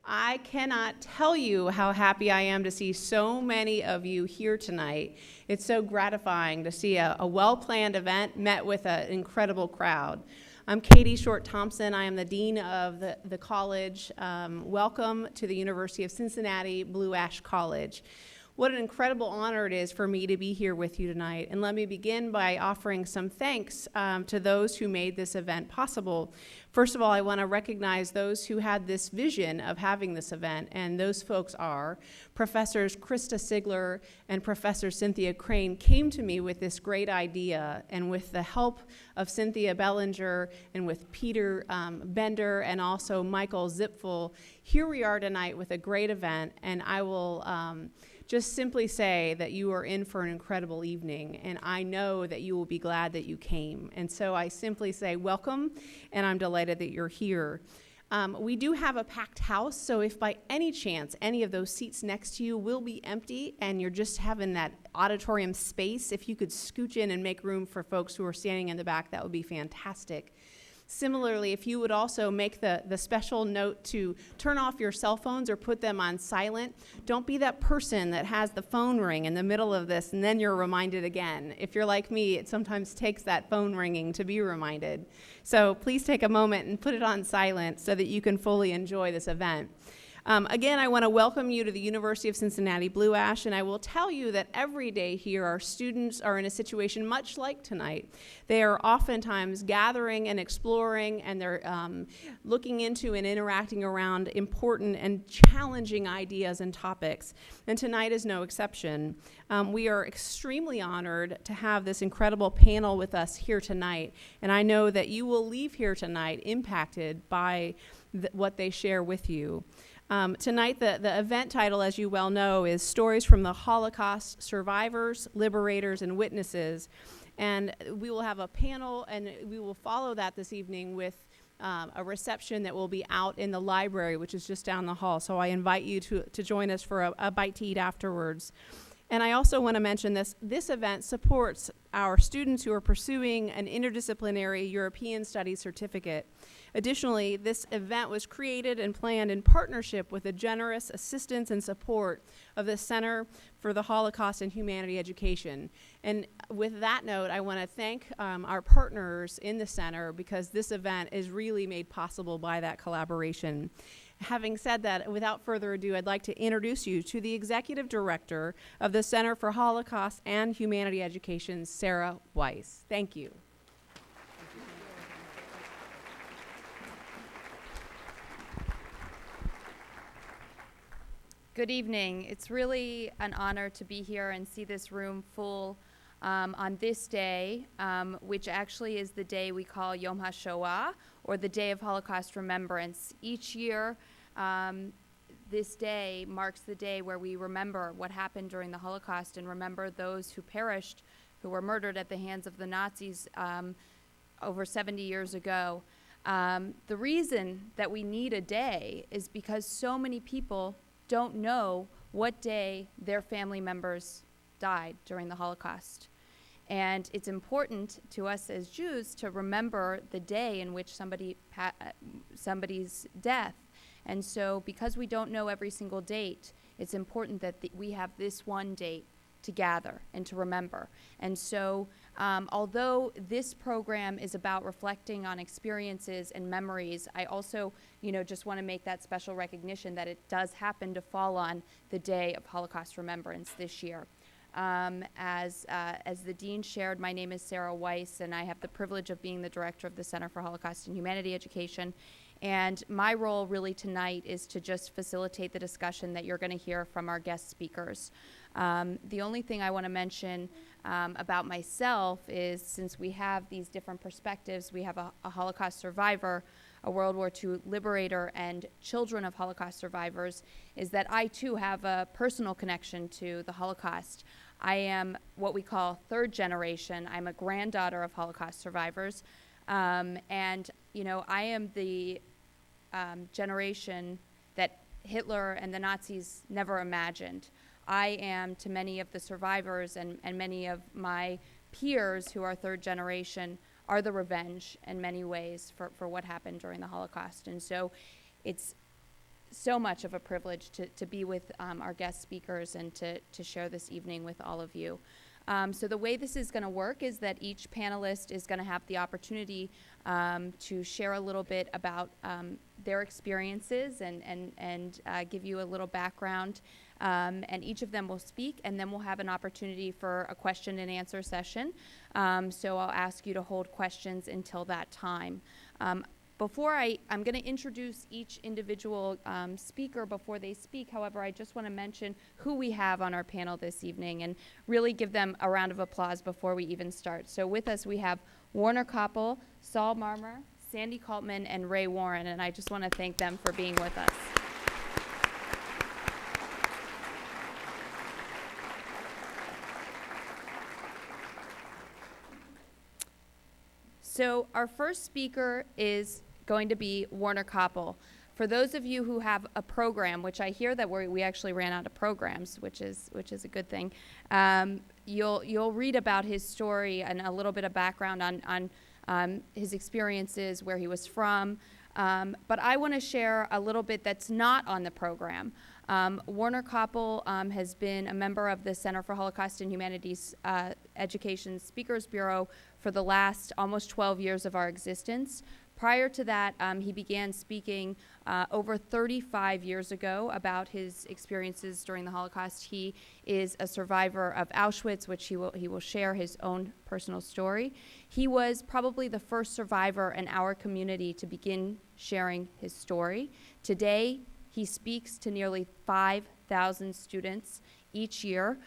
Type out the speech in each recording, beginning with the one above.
I cannot tell you how happy I am to see so many of you here tonight. It's so gratifying to see a well-planned event met with an incredible crowd. I'm Katie Short-Thompson. I am the Dean of the college. Welcome to the University of Cincinnati Blue Ash College. What an incredible honor it is for me to be here with you tonight. And let me begin by offering some thanks to those who made this event possible. First of all, I want to recognize those who had this vision of having this event, and those folks are Professors Krista Sigler and Professor Cynthia Crane came to me with this great idea, and with the help of Cynthia Bellinger and with Peter Bender and also Michael Zipfel, here we are tonight with a great event, and I will just simply say that you are in for an incredible evening, and I know that you will be glad that you came. And so I simply say welcome, and I'm delighted that you're here. We do have a packed house, so if by any chance any of those seats next to you will be empty and you're just having that auditorium space, if you could scooch in and make room for folks who are standing in the back, that would be fantastic. Similarly, if you would also make the special note to turn off your cell phones or put them on silent, don't be that person that has the phone ring in the middle of this and then you're reminded again. If you're like me, it sometimes takes that phone ringing to be reminded. So please take a moment and put it on silent so that you can fully enjoy this event. Again, I want to welcome you to the University of Cincinnati Blue Ash, and I will tell you that every day here our students are in a situation much like tonight. They are oftentimes gathering and exploring, and they're looking into and interacting around important and challenging ideas and topics, and tonight is no exception. We are extremely honored to have this incredible panel with us here tonight, and I know that you will leave here tonight impacted by what they share with you. Tonight, the event title, as you well know, is Stories from the Holocaust, Survivors, Liberators, and Witnesses. And we will have a panel, and we will follow that this evening with a reception that will be out in the library, which is just down the hall. So I invite you to join us for a bite to eat afterwards. And I also want to mention this event supports our students who are pursuing an interdisciplinary European Studies certificate. Additionally, this event was created and planned in partnership with the generous assistance and support of the Center for the Holocaust and Humanity Education. And with that note, I want to thank our partners in the center because this event is really made possible by that collaboration. Having said that, without further ado, I'd like to introduce you to the Executive Director of the Center for Holocaust and Humanity Education, Sarah Weise. Thank you. Good evening. It's really an honor to be here and see this room full on this day, which actually is the day we call Yom HaShoah, or the Day of Holocaust Remembrance. Each year, this day marks the day where we remember what happened during the Holocaust and remember those who perished, who were murdered at the hands of the Nazis over 70 years ago. The reason that we need a day is because so many people don't know what day their family members died during the Holocaust. And it's important to us as Jews to remember the day in which somebody's death. And so because we don't know every single date, it's important that we have this one date to gather and to remember. And so although this program is about reflecting on experiences and memories, I also just want to make that special recognition that it does happen to fall on the Day of Holocaust Remembrance this year. As the Dean shared, my name is Sarah Weise, and I have the privilege of being the Director of the Center for Holocaust and Humanity Education. And my role really tonight is to just facilitate the discussion that you're going to hear from our guest speakers. The only thing I want to mention about myself is, since we have these different perspectives, we have a Holocaust survivor, a World War II liberator, and children of Holocaust survivors, is that I too have a personal connection to the Holocaust. I am what we call third generation. I'm a granddaughter of Holocaust survivors. And, I am the generation that Hitler and the Nazis never imagined. I am, to many of the survivors and many of my peers who are third generation, are the revenge in many ways for what happened during the Holocaust. And so it's so much of a privilege to be with our guest speakers and to share this evening with all of you. So the way this is going to work is that each panelist is going to have the opportunity to share a little bit about their experiences and give you a little background. And each of them will speak, and then we'll have an opportunity for a question and answer session. So I'll ask you to hold questions until that time. I'm going to introduce each individual speaker before they speak. However, I just want to mention who we have on our panel this evening and really give them a round of applause before we even start. So with us, we have Werner Coppel, Saul Marmer, Sandy Kaltman, and Ray Waren, and I just want to thank them for being with us. So our first speaker is going to be Werner Coppel. For those of you who have a program, which I hear that we actually ran out of programs, which is a good thing, you'll read about his story and a little bit of background on his experiences, where he was from. But I want to share a little bit that's not on the program. Werner Coppel has been a member of the Center for Holocaust and Humanity Education Speakers Bureau for the last almost 12 years of our existence. Prior to that, he began speaking over 35 years ago about his experiences during the Holocaust. He is a survivor of Auschwitz, which he will share his own personal story. He was probably the first survivor in our community to begin sharing his story. Today, he speaks to nearly 5,000 students each year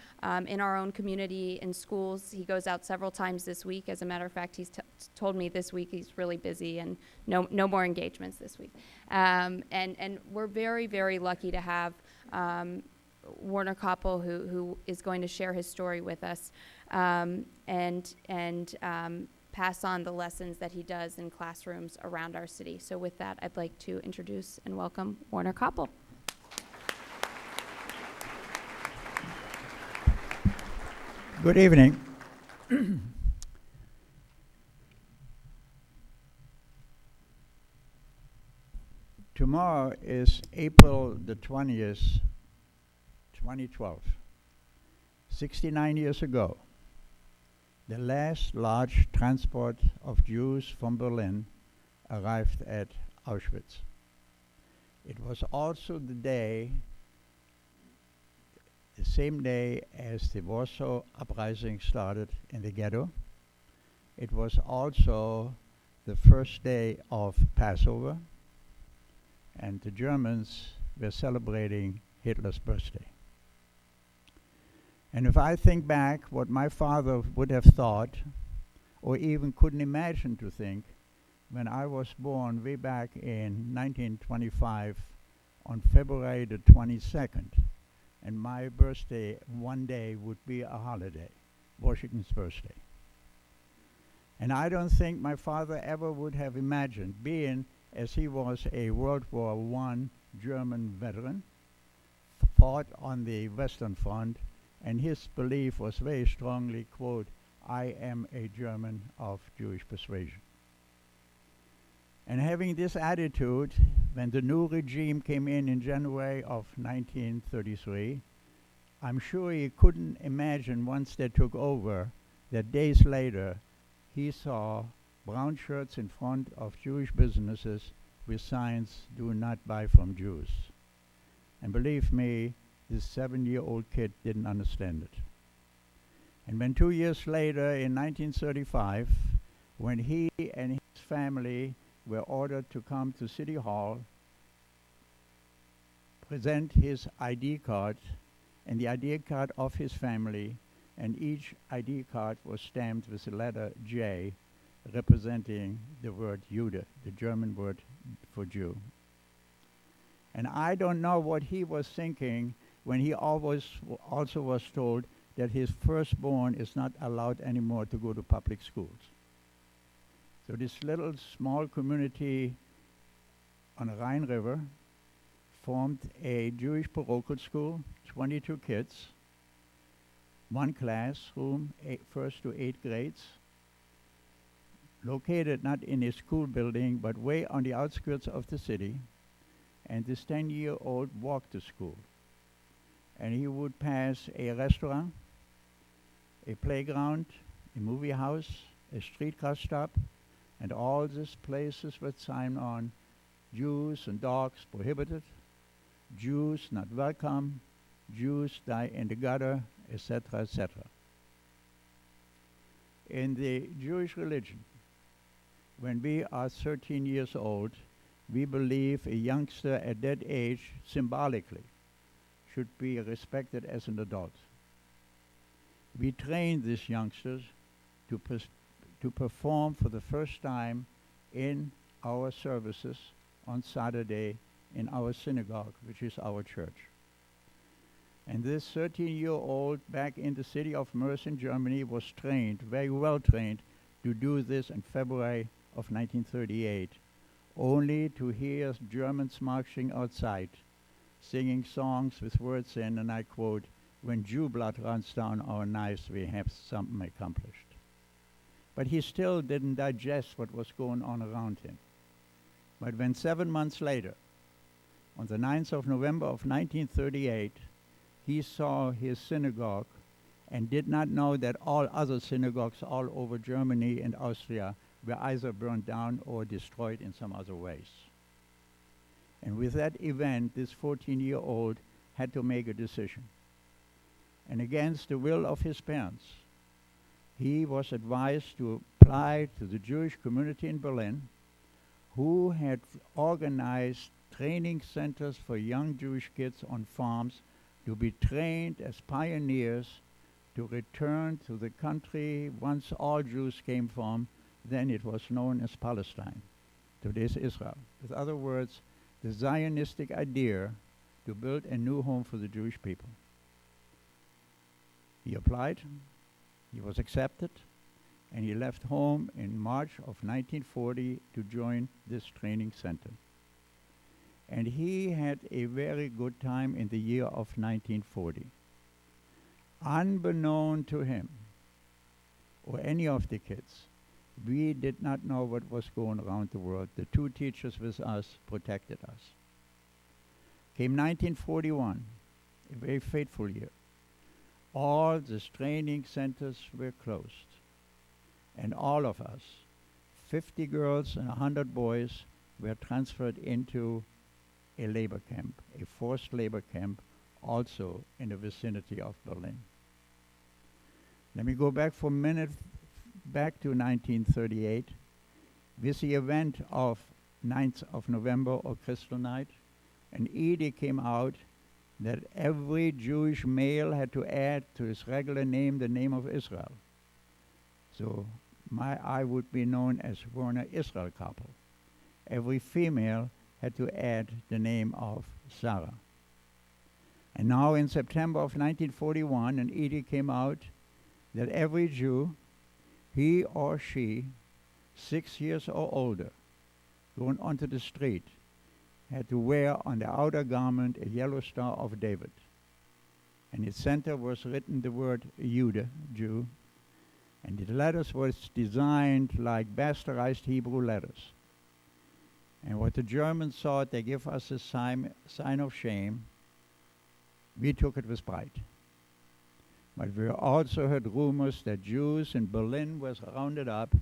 in our own community, in schools. He goes out several times this week. As a matter of fact, he's told me this week he's really busy and no more engagements this week. And we're very, very lucky to have Werner Coppel, who is going to share his story with us and pass on the lessons that he does in classrooms around our city. So with that, I'd like to introduce and welcome Werner Coppel. Good evening. Tomorrow is April the 20th, 2012. 69 years ago, the last large transport of Jews from Berlin arrived at Auschwitz. It was also the same day as the Warsaw Uprising started in the ghetto. It was also the first day of Passover, and the Germans were celebrating Hitler's birthday. And if I think back what my father would have thought, or even couldn't imagine to think, when I was born way back in 1925 on February the 22nd, and my birthday one day would be a holiday, Washington's birthday. And I don't think my father ever would have imagined, being as he was a World War I German veteran, fought on the Western Front, and his belief was very strongly, quote, "I am a German of Jewish persuasion." And having this attitude, when the new regime came in January of 1933, I'm sure he couldn't imagine once they took over that days later he saw brown shirts in front of Jewish businesses with signs, "Do not buy from Jews." And believe me, this 7-year-old kid didn't understand it. And when 2 years later, in 1935, when he and his family were ordered to come to City Hall, present his ID card and the ID card of his family, and each ID card was stamped with the letter J, representing the word Jude, the German word for Jew. And I don't know what he was thinking when he also was told that his firstborn is not allowed anymore to go to public schools. So this little small community on the Rhine River formed a Jewish parochial school, 22 kids, one classroom, first to 8th grades, located not in a school building, but way on the outskirts of the city. and this 10-year-old walked to school. And he would pass a restaurant, a playground, a movie house, a streetcar stop, and all these places were signed on Jews and dogs prohibited, Jews not welcome, Jews die in the gutter, etc., etc. In the Jewish religion, when we are 13 years old, we believe a youngster at that age, symbolically, should be respected as an adult. We train these youngsters to perform for the first time in our services on Saturday in our synagogue, which is our church. And this 13-year-old back in the city of Mersin, Germany, was trained, very well trained, to do this in February of 1938, only to hear Germans marching outside, singing songs with words in, and I quote, "When Jew blood runs down our knives, we have something accomplished." But he still didn't digest what was going on around him. But when 7 months later, on the 9th of November of 1938, he saw his synagogue and did not know that all other synagogues all over Germany and Austria were either burned down or destroyed in some other ways. And with that event, this 14-year-old had to make a decision. And against the will of his parents, he was advised to apply to the Jewish community in Berlin, who had organized training centers for young Jewish kids on farms to be trained as pioneers to return to the country once all Jews came from. Then it was known as Palestine. Today's Israel. With other words, the Zionistic idea to build a new home for the Jewish people. He applied, he was accepted, and he left home in March of 1940 to join this training center. And he had a very good time in the year of 1940. Unbeknown to him, or any of the kids, we did not know what was going around the world. The two teachers with us protected us. Came 1941, a very fateful year. All these training centers were closed. And all of us, 50 girls and 100 boys, were transferred into a labor camp, a forced labor camp, also in the vicinity of Berlin. Let me go back for a minute, back to 1938, with the event of 9th of November, or Kristallnacht. An edict came out that every Jewish male had to add to his regular name the name of Israel. So I would be known as Werner Israel Coppel. Every female had to add the name of Sarah. And now in September of 1941, an edict came out that every Jew, he or she, 6 years or older, going onto the street, had to wear on the outer garment a yellow star of David. And its center was written the word Jude, Jew, and the letters was designed like bastardized Hebrew letters. And what the Germans thought, they give us a sign of shame. We took it with pride. But we also heard rumors that Jews in Berlin was rounded up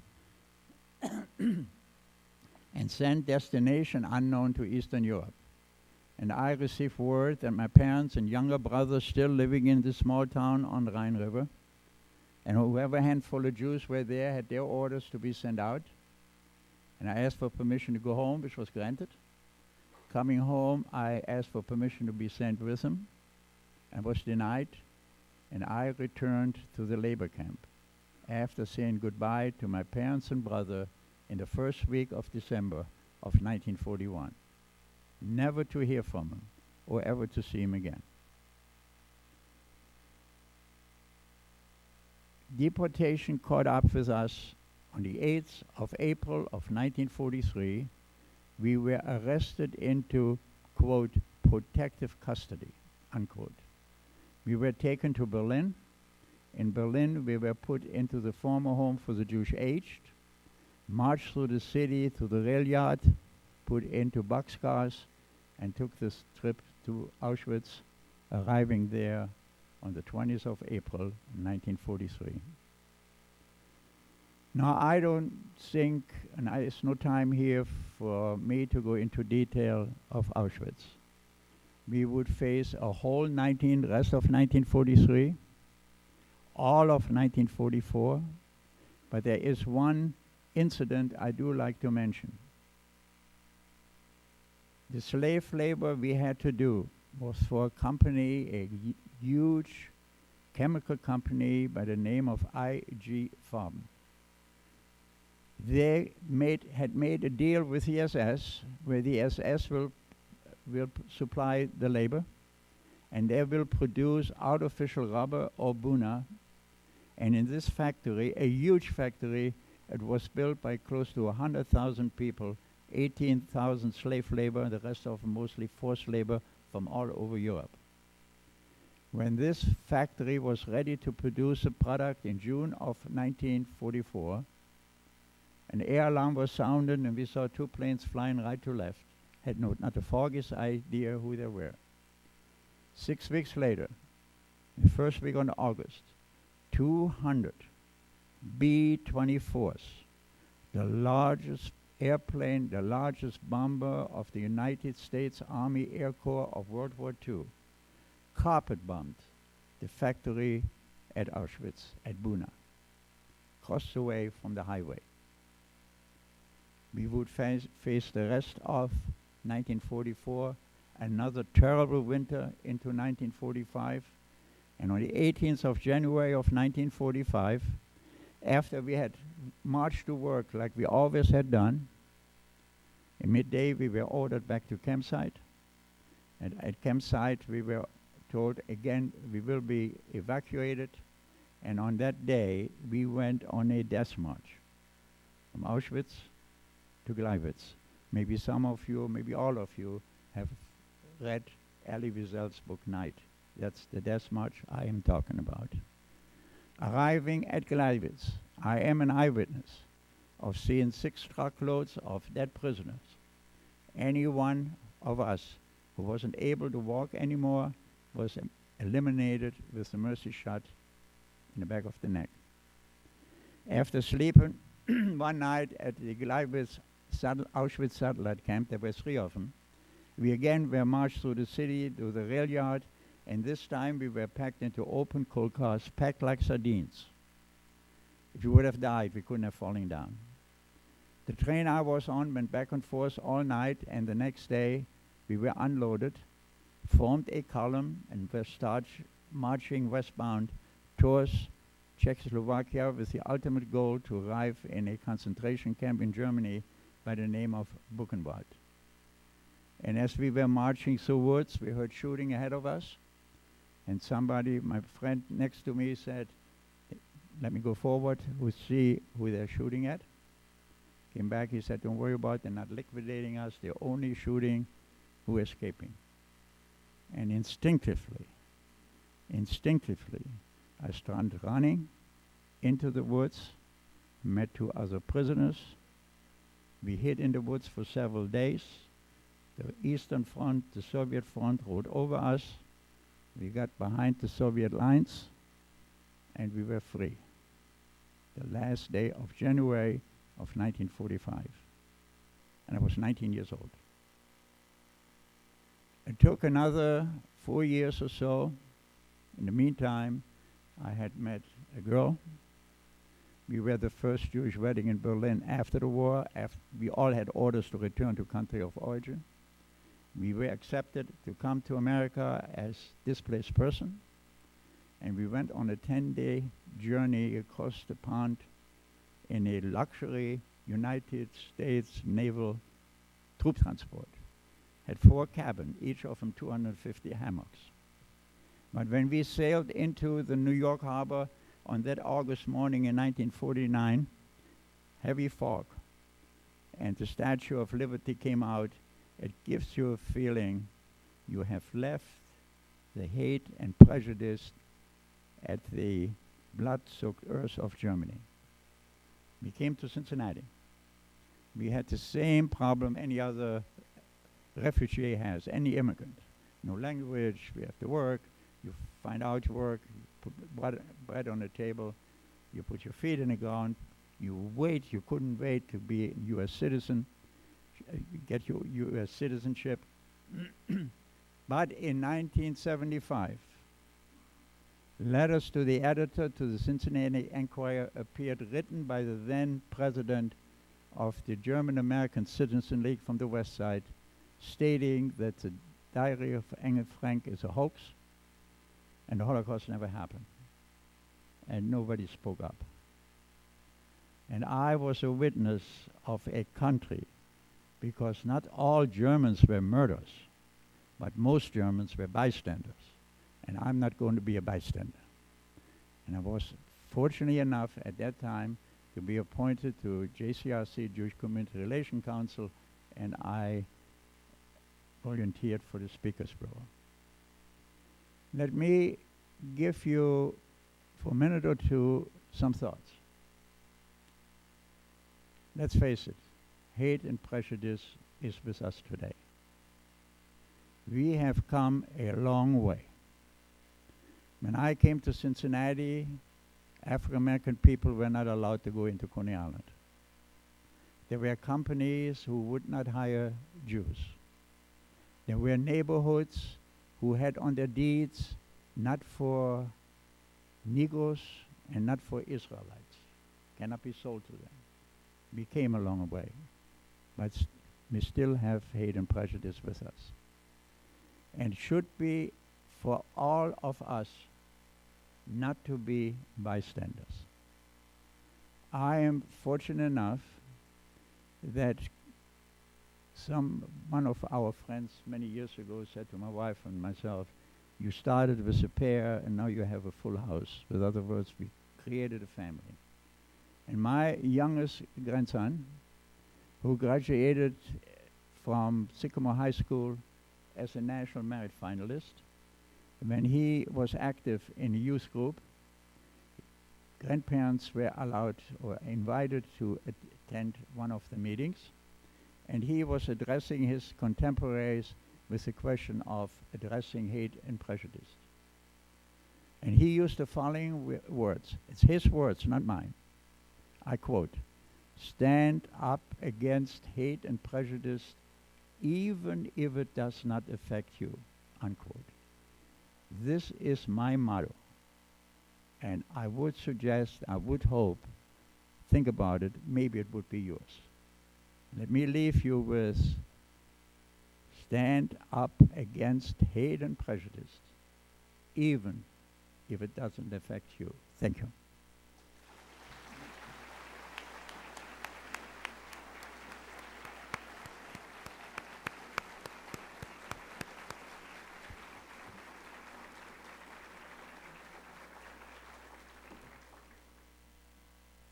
and sent destination unknown to Eastern Europe. And I received word that my parents and younger brothers still living in this small town on the Rhine River, and whoever handful of Jews were there had their orders to be sent out. And I asked for permission to go home, which was granted. Coming home, I asked for permission to be sent with them, and was denied. And I returned to the labor camp after saying goodbye to my parents and brother in the first week of December of 1941. Never to hear from him or ever to see him again. Deportation caught up with us on the 8th of April of 1943. We were arrested into, quote, protective custody, unquote. We were taken to Berlin. In Berlin, we were put into the former home for the Jewish aged, marched through the city to the rail yard, put into boxcars, and took this trip to Auschwitz, arriving there on the 20th of April, 1943. Now, I don't think, and it's no time here for me to go into detail of Auschwitz. We would face a whole rest of 1943, all of 1944, but there is one incident I do like to mention. The slave labor we had to do was for a company, a huge chemical company by the name of IG Farben. They had made a deal with the SS, where the SS will supply the labor, and they will produce artificial rubber or buna. And in this factory, a huge factory, it was built by close to 100,000 people, 18,000 slave labor, the rest of them mostly forced labor from all over Europe. When this factory was ready to produce a product in June of 1944, an air alarm was sounded and we saw two planes flying right to left. Had not the foggiest idea who they were. 6 weeks later, the first week of August, 200 B-24s, the largest airplane, the largest bomber of the United States Army Air Corps of World War II, carpet bombed the factory at Auschwitz, at Buna, across the way from the highway. We would face the rest of 1944, another terrible winter into 1945, and on the 18th of January of 1945, after we had marched to work like we always had done, in midday we were ordered back to campsite, and at campsite we were told again we will be evacuated, and on that day we went on a death march from Auschwitz to Gleiwitz. Maybe some of you, maybe all of you have read Elie Wiesel's book Night. That's the death march I am talking about. Arriving at Gleiwitz, I am an eyewitness of seeing 6 truckloads of dead prisoners. Any one of us who wasn't able to walk anymore was eliminated with a mercy shot in the back of the neck. After sleeping one night at the Gleiwitz Auschwitz satellite camp, there were 3 of them, we again were marched through the city to the rail yard, and this time we were packed into open coal cars, packed like sardines. If you would have died, we couldn't have fallen down. The train I was on went back and forth all night, and the next day we were unloaded, formed a column, and were marching westbound towards Czechoslovakia with the ultimate goal to arrive in a concentration camp in Germany by the name of Buchenwald. And as we were marching through woods, we heard shooting ahead of us, and somebody, my friend next to me, said, "Let me go forward, we'll see who they're shooting at." Came back, he said, "Don't worry about it, they're not liquidating us, they're only shooting who are escaping." And instinctively, I started running into the woods, met 2 other prisoners. We hid in the woods for several days. The Eastern Front, the Soviet front, rode over us. We got behind the Soviet lines, and we were free. The last day of January of 1945. And I was 19 years old. It took another 4 years or so. In the meantime, I had met a girl. We were the first Jewish wedding in Berlin after the war. We all had orders to return to country of origin. We were accepted to come to America as displaced person, and we went on a 10-day journey across the pond in a luxury United States naval troop transport. Had 4 cabins, each of them 250 hammocks. But when we sailed into the New York harbor on that August morning in 1949, heavy fog, and the Statue of Liberty came out, it gives you a feeling you have left the hate and prejudice at the blood-soaked earth of Germany. We came to Cincinnati. We had the same problem any other refugee has, any immigrant. No language, we have to work, you find out work, you put bread on the table, you put your feet in the ground, you wait, you couldn't wait to be a U.S. citizen, you get your U.S. citizenship. But in 1975, letters to the editor to the Cincinnati Enquirer appeared, written by the then president of the German-American Citizen League from the West Side, stating that the Diary of Anne Frank is a hoax and the Holocaust never happened. And nobody spoke up. And I was a witness of a country, because not all Germans were murderers, but most Germans were bystanders. And I'm not going to be a bystander. And I was fortunate enough at that time to be appointed to JCRC, Jewish Community Relation Council, and I volunteered for the Speakers Bureau. Let me give you, for a minute or two, some thoughts. Let's face it, hate and prejudice is with us today. We have come a long way. When I came to Cincinnati, African-American people were not allowed to go into Coney Island. There were companies who would not hire Jews. There were neighborhoods who had on their deeds not for Negroes and not for Israelites. Cannot be sold to them. We came a long way, but we still have hate and prejudice with us. And should be for all of us not to be bystanders. I am fortunate enough that one of our friends many years ago said to my wife and myself, you started with a pair and now you have a full house. In other words, we created a family. And my youngest grandson, who graduated from Sycamore High School as a national merit finalist, when he was active in a youth group, grandparents were allowed or invited to attend one of the meetings, and he was addressing his contemporaries with the question of addressing hate and prejudice. And he used the following words. It's his words, not mine. I quote, "Stand up against hate and prejudice even if it does not affect you," unquote. This is my motto. And I would suggest, I would hope, think about it, maybe it would be yours. Let me leave you with, stand up against hate and prejudice, even if it doesn't affect you. Thank you.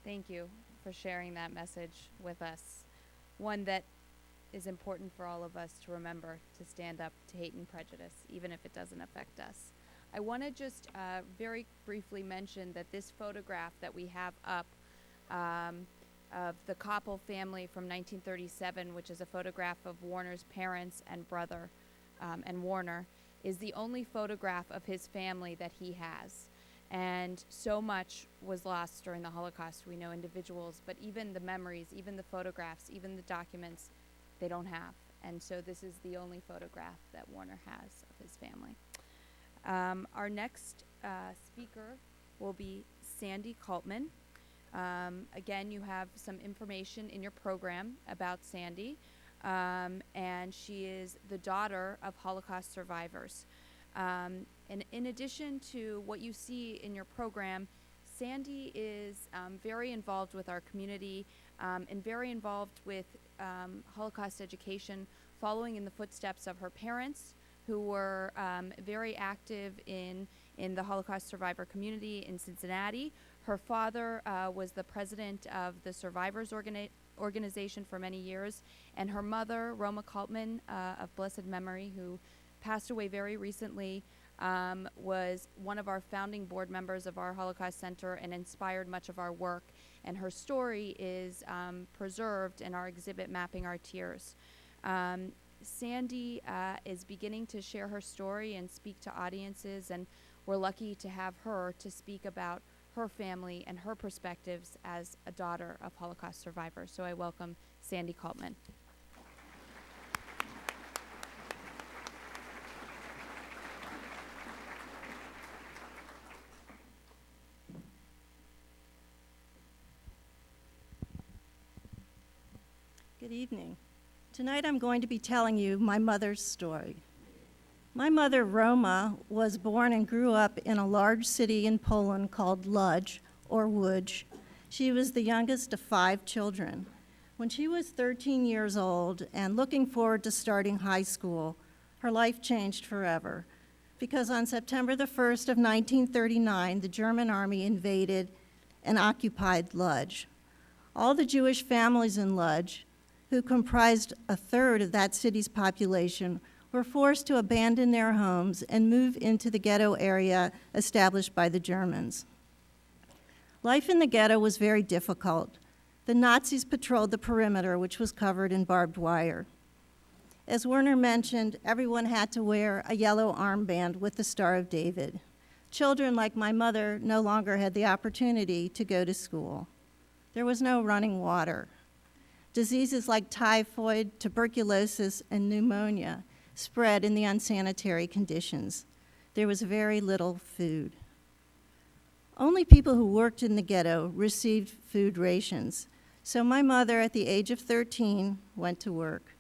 Thank you for sharing that message with us. One that is important for all of us to remember, to stand up to hate and prejudice, even if it doesn't affect us. I want to just very briefly mention that this photograph that we have up of the Coppel family from 1937, which is a photograph of Warner's parents and brother, and Werner, is the only photograph of his family that he has. And so much was lost during the Holocaust. We know individuals, but even the memories, even the photographs, even the documents, they don't have. And so this is the only photograph that Werner has of his family. Our next speaker will be Sandy Kaltman. Again, you have some information in your program about Sandy, and she is the daughter of Holocaust survivors. And in addition to what you see in your program, Sandy is very involved with our community and very involved with Holocaust education, following in the footsteps of her parents, who were very active in the Holocaust survivor community in Cincinnati. Her father was the president of the Survivors Organization for many years, and her mother, Roma Kaltman, of blessed memory, who passed away very recently, was one of our founding board members of our Holocaust Center and inspired much of our work. And her story is preserved in our exhibit, Mapping Our Tears. Sandy is beginning to share her story and speak to audiences, and we're lucky to have her to speak about her family and her perspectives as a daughter of Holocaust survivors. So I welcome Sandy Kaltman. Good evening. Tonight I'm going to be telling you my mother's story. My mother, Roma, was born and grew up in a large city in Poland called Lodz, or Łódź. She was the youngest of 5 children. When she was 13 years old and looking forward to starting high school, her life changed forever, because on September the 1st of 1939, the German army invaded and occupied Lodz. All the Jewish families in Lodz, who comprised a third of that city's population, were forced to abandon their homes and move into the ghetto area established by the Germans. Life in the ghetto was very difficult. The Nazis patrolled the perimeter, which was covered in barbed wire. As Werner mentioned, everyone had to wear a yellow armband with the Star of David. Children like my mother no longer had the opportunity to go to school. There was no running water. Diseases like typhoid, tuberculosis, and pneumonia spread in the unsanitary conditions. There was very little food. Only people who worked in the ghetto received food rations. So my mother, at the age of 13, went to work.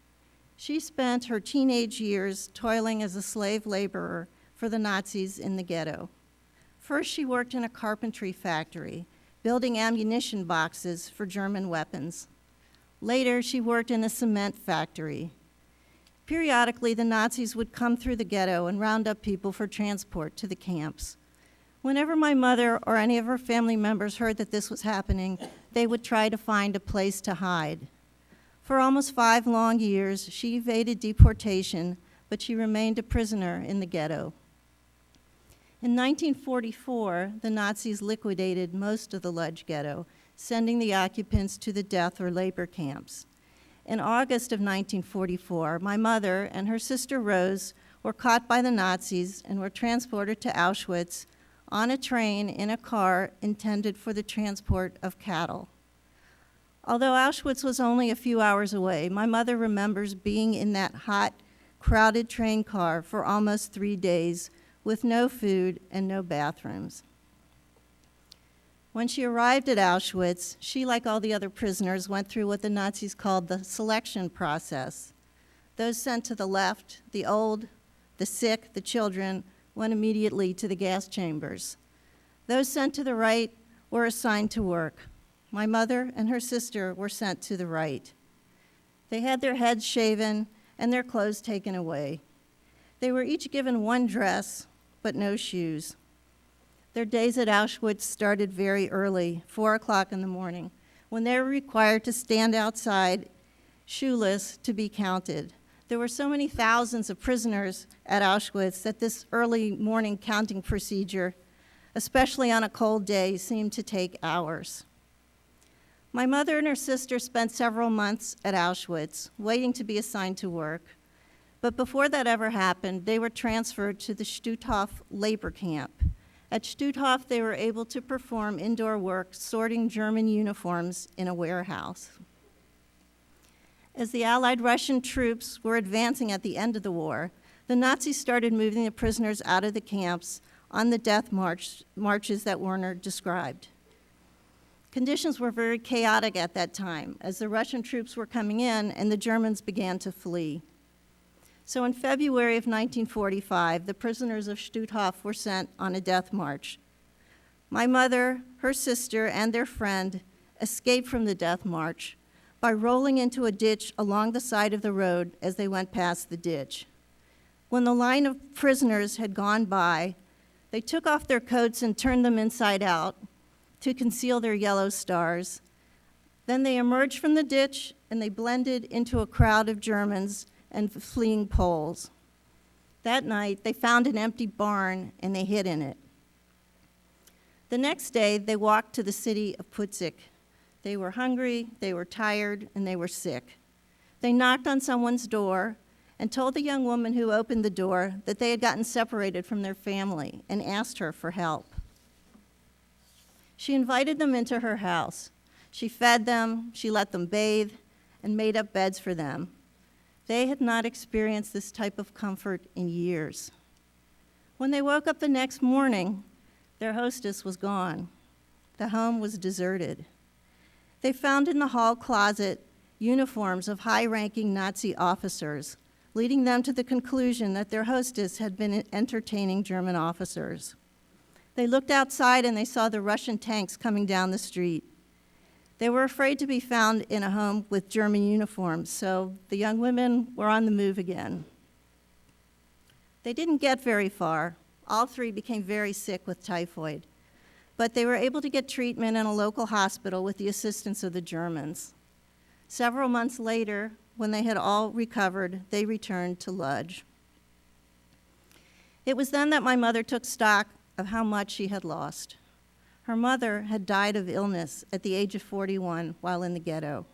She spent her teenage years toiling as a slave laborer for the Nazis in the ghetto. First, she worked in a carpentry factory, building ammunition boxes for German weapons. Later, she worked in a cement factory. Periodically, the Nazis would come through the ghetto and round up people for transport to the camps. Whenever my mother or any of her family members heard that this was happening, they would try to find a place to hide. For almost 5 long years, she evaded deportation, but she remained a prisoner in the ghetto. In 1944, the Nazis liquidated most of the Lodz ghetto, sending the occupants to the death or labor camps. In August of 1944, my mother and her sister Rose were caught by the Nazis and were transported to Auschwitz on a train in a car intended for the transport of cattle. Although Auschwitz was only a few hours away, my mother remembers being in that hot, crowded train car for almost 3 days with no food and no bathrooms. When she arrived at Auschwitz, she, like all the other prisoners, went through what the Nazis called the selection process. Those sent to the left, the old, the sick, the children, went immediately to the gas chambers. Those sent to the right were assigned to work. My mother and her sister were sent to the right. They had their heads shaven and their clothes taken away. They were each given one dress, but no shoes. Their days at Auschwitz started very early, 4 o'clock in the morning, when they were required to stand outside, shoeless, to be counted. There were so many thousands of prisoners at Auschwitz that this early morning counting procedure, especially on a cold day, seemed to take hours. My mother and her sister spent several months at Auschwitz, waiting to be assigned to work. But before that ever happened, they were transferred to the Stutthof labor camp. At Stutthof, they were able to perform indoor work sorting German uniforms in a warehouse. As the Allied Russian troops were advancing at the end of the war, the Nazis started moving the prisoners out of the camps on the death marches that Werner described. Conditions were very chaotic at that time, as the Russian troops were coming in and the Germans began to flee. So in February of 1945, the prisoners of Stutthof were sent on a death march. My mother, her sister, and their friend escaped from the death march by rolling into a ditch along the side of the road as they went past the ditch. When the line of prisoners had gone by, they took off their coats and turned them inside out to conceal their yellow stars. Then they emerged from the ditch and they blended into a crowd of Germans and fleeing Poles. That night, they found an empty barn and they hid in it. The next day, they walked to the city of Putzig. They were hungry, they were tired, and they were sick. They knocked on someone's door, and told the young woman who opened the door that they had gotten separated from their family and asked her for help. She invited them into her house. She fed them, she let them bathe, and made up beds for them. They had not experienced this type of comfort in years. When they woke up the next morning, their hostess was gone. The home was deserted. They found in the hall closet uniforms of high-ranking Nazi officers, leading them to the conclusion that their hostess had been entertaining German officers. They looked outside and they saw the Russian tanks coming down the street. They were afraid to be found in a home with German uniforms, so the young women were on the move again. They didn't get very far. All three became very sick with typhoid, but they were able to get treatment in a local hospital with the assistance of the Germans. Several months later, when they had all recovered, they returned to Lodz. It was then that my mother took stock of how much she had lost. Her mother had died of illness at the age of 41 while in the ghetto.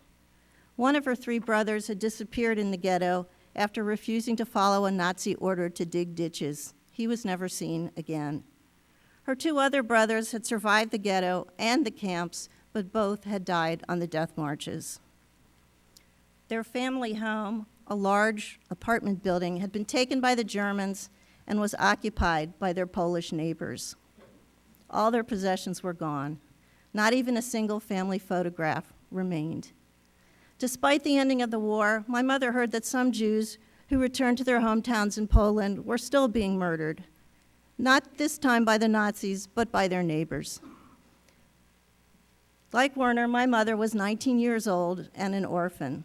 One of her three brothers had disappeared in the ghetto after refusing to follow a Nazi order to dig ditches. He was never seen again. Her two other brothers had survived the ghetto and the camps, but both had died on the death marches. Their family home, a large apartment building, had been taken by the Germans and was occupied by their Polish neighbors. All their possessions were gone. Not even a single family photograph remained. Despite the ending of the war, my mother heard that some Jews who returned to their hometowns in Poland were still being murdered, not this time by the Nazis, but by their neighbors. Like Werner, my mother was 19 years old and an orphan.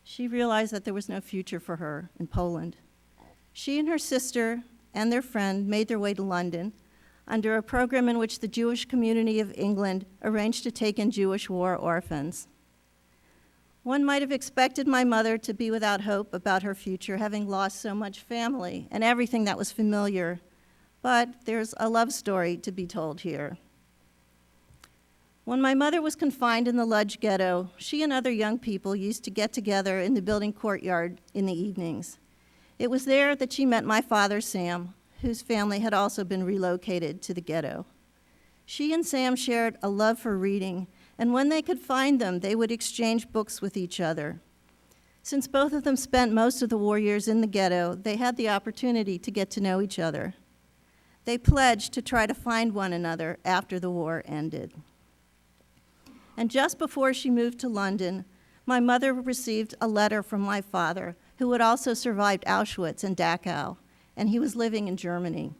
She realized that there was no future for her in Poland. She and her sister and their friend made their way to London under a program in which the Jewish community of England arranged to take in Jewish war orphans. One might have expected my mother to be without hope about her future, having lost so much family and everything that was familiar, but there's a love story to be told here. When my mother was confined in the Lodz ghetto, she and other young people used to get together in the building courtyard in the evenings. It was there that she met my father, Sam, whose family had also been relocated to the ghetto. She and Sam shared a love for reading, and when they could find them, they would exchange books with each other. Since both of them spent most of the war years in the ghetto, they had the opportunity to get to know each other. They pledged to try to find one another after the war ended. And just before she moved to London, my mother received a letter from my father, who had also survived Auschwitz and Dachau, and he was living in Germany.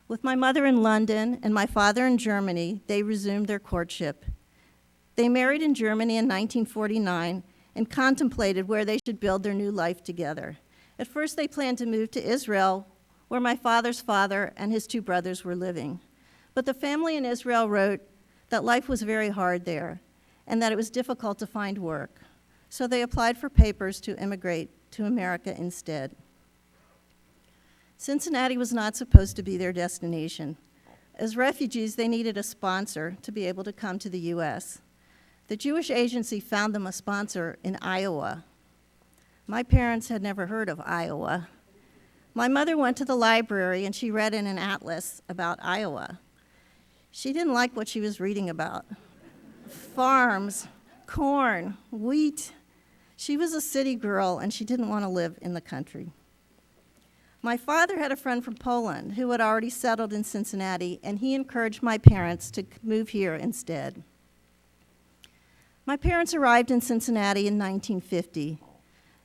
With my mother in London and my father in Germany, they resumed their courtship. They married in Germany in 1949 and contemplated where they should build their new life together. At first, they planned to move to Israel, where my father's father and his two brothers were living. But the family in Israel wrote that life was very hard there and that it was difficult to find work. So they applied for papers to immigrate to America instead. Cincinnati was not supposed to be their destination. As refugees, they needed a sponsor to be able to come to the U.S. The Jewish agency found them a sponsor in Iowa. My parents had never heard of Iowa. My mother went to the library and she read in an atlas about Iowa. She didn't like what she was reading about. Farms, corn, wheat. She was a city girl and she didn't want to live in the country. My father had a friend from Poland who had already settled in Cincinnati, and he encouraged my parents to move here instead. My parents arrived in Cincinnati in 1950.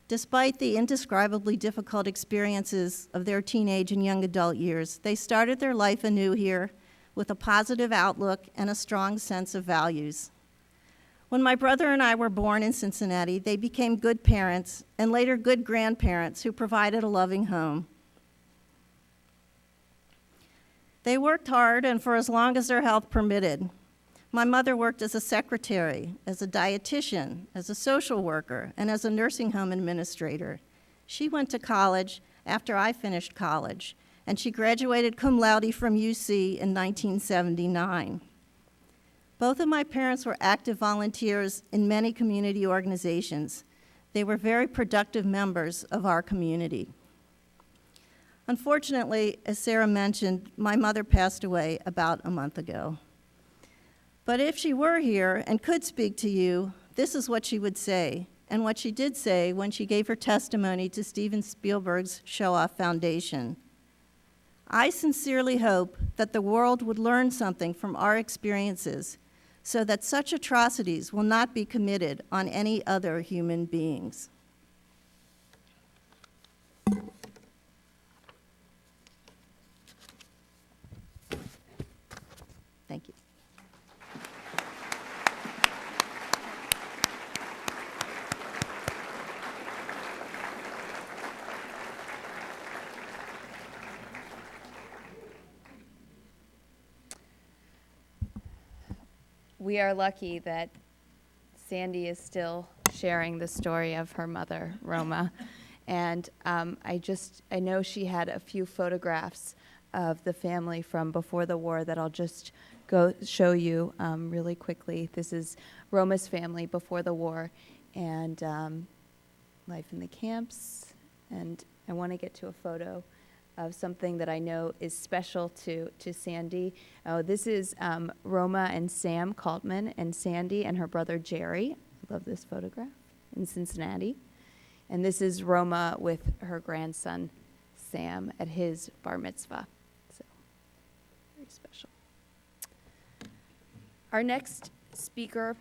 Despite the indescribably difficult experiences of their teenage and young adult years, they started their life anew here with a positive outlook and a strong sense of values. When my brother and I were born in Cincinnati, they became good parents and later good grandparents who provided a loving home. They worked hard and for as long as their health permitted. My mother worked as a secretary, as a dietitian, as a social worker, and as a nursing home administrator. She went to college after I finished college, and she graduated cum laude from UC in 1979. Both of my parents were active volunteers in many community organizations. They were very productive members of our community. Unfortunately, as Sarah mentioned, my mother passed away about a month ago. But if she were here and could speak to you, this is what she would say, and what she did say when she gave her testimony to Steven Spielberg's Show-Off Foundation. I sincerely hope that the world would learn something from our experiences so that such atrocities will not be committed on any other human beings. Thank you. We are lucky that Sandy is still sharing the story of her mother, Roma. And I know she had a few photographs of the family from before the war that I'll just go show you really quickly. This is Roma's family before the war and life in the camps. And I want to get to a photo of something that I know is special to Sandy. Oh, this is Roma and Sam Kaltman and Sandy and her brother Jerry. I love this photograph, in Cincinnati. And this is Roma with her grandson Sam at his bar mitzvah. So, very special. Our next speaker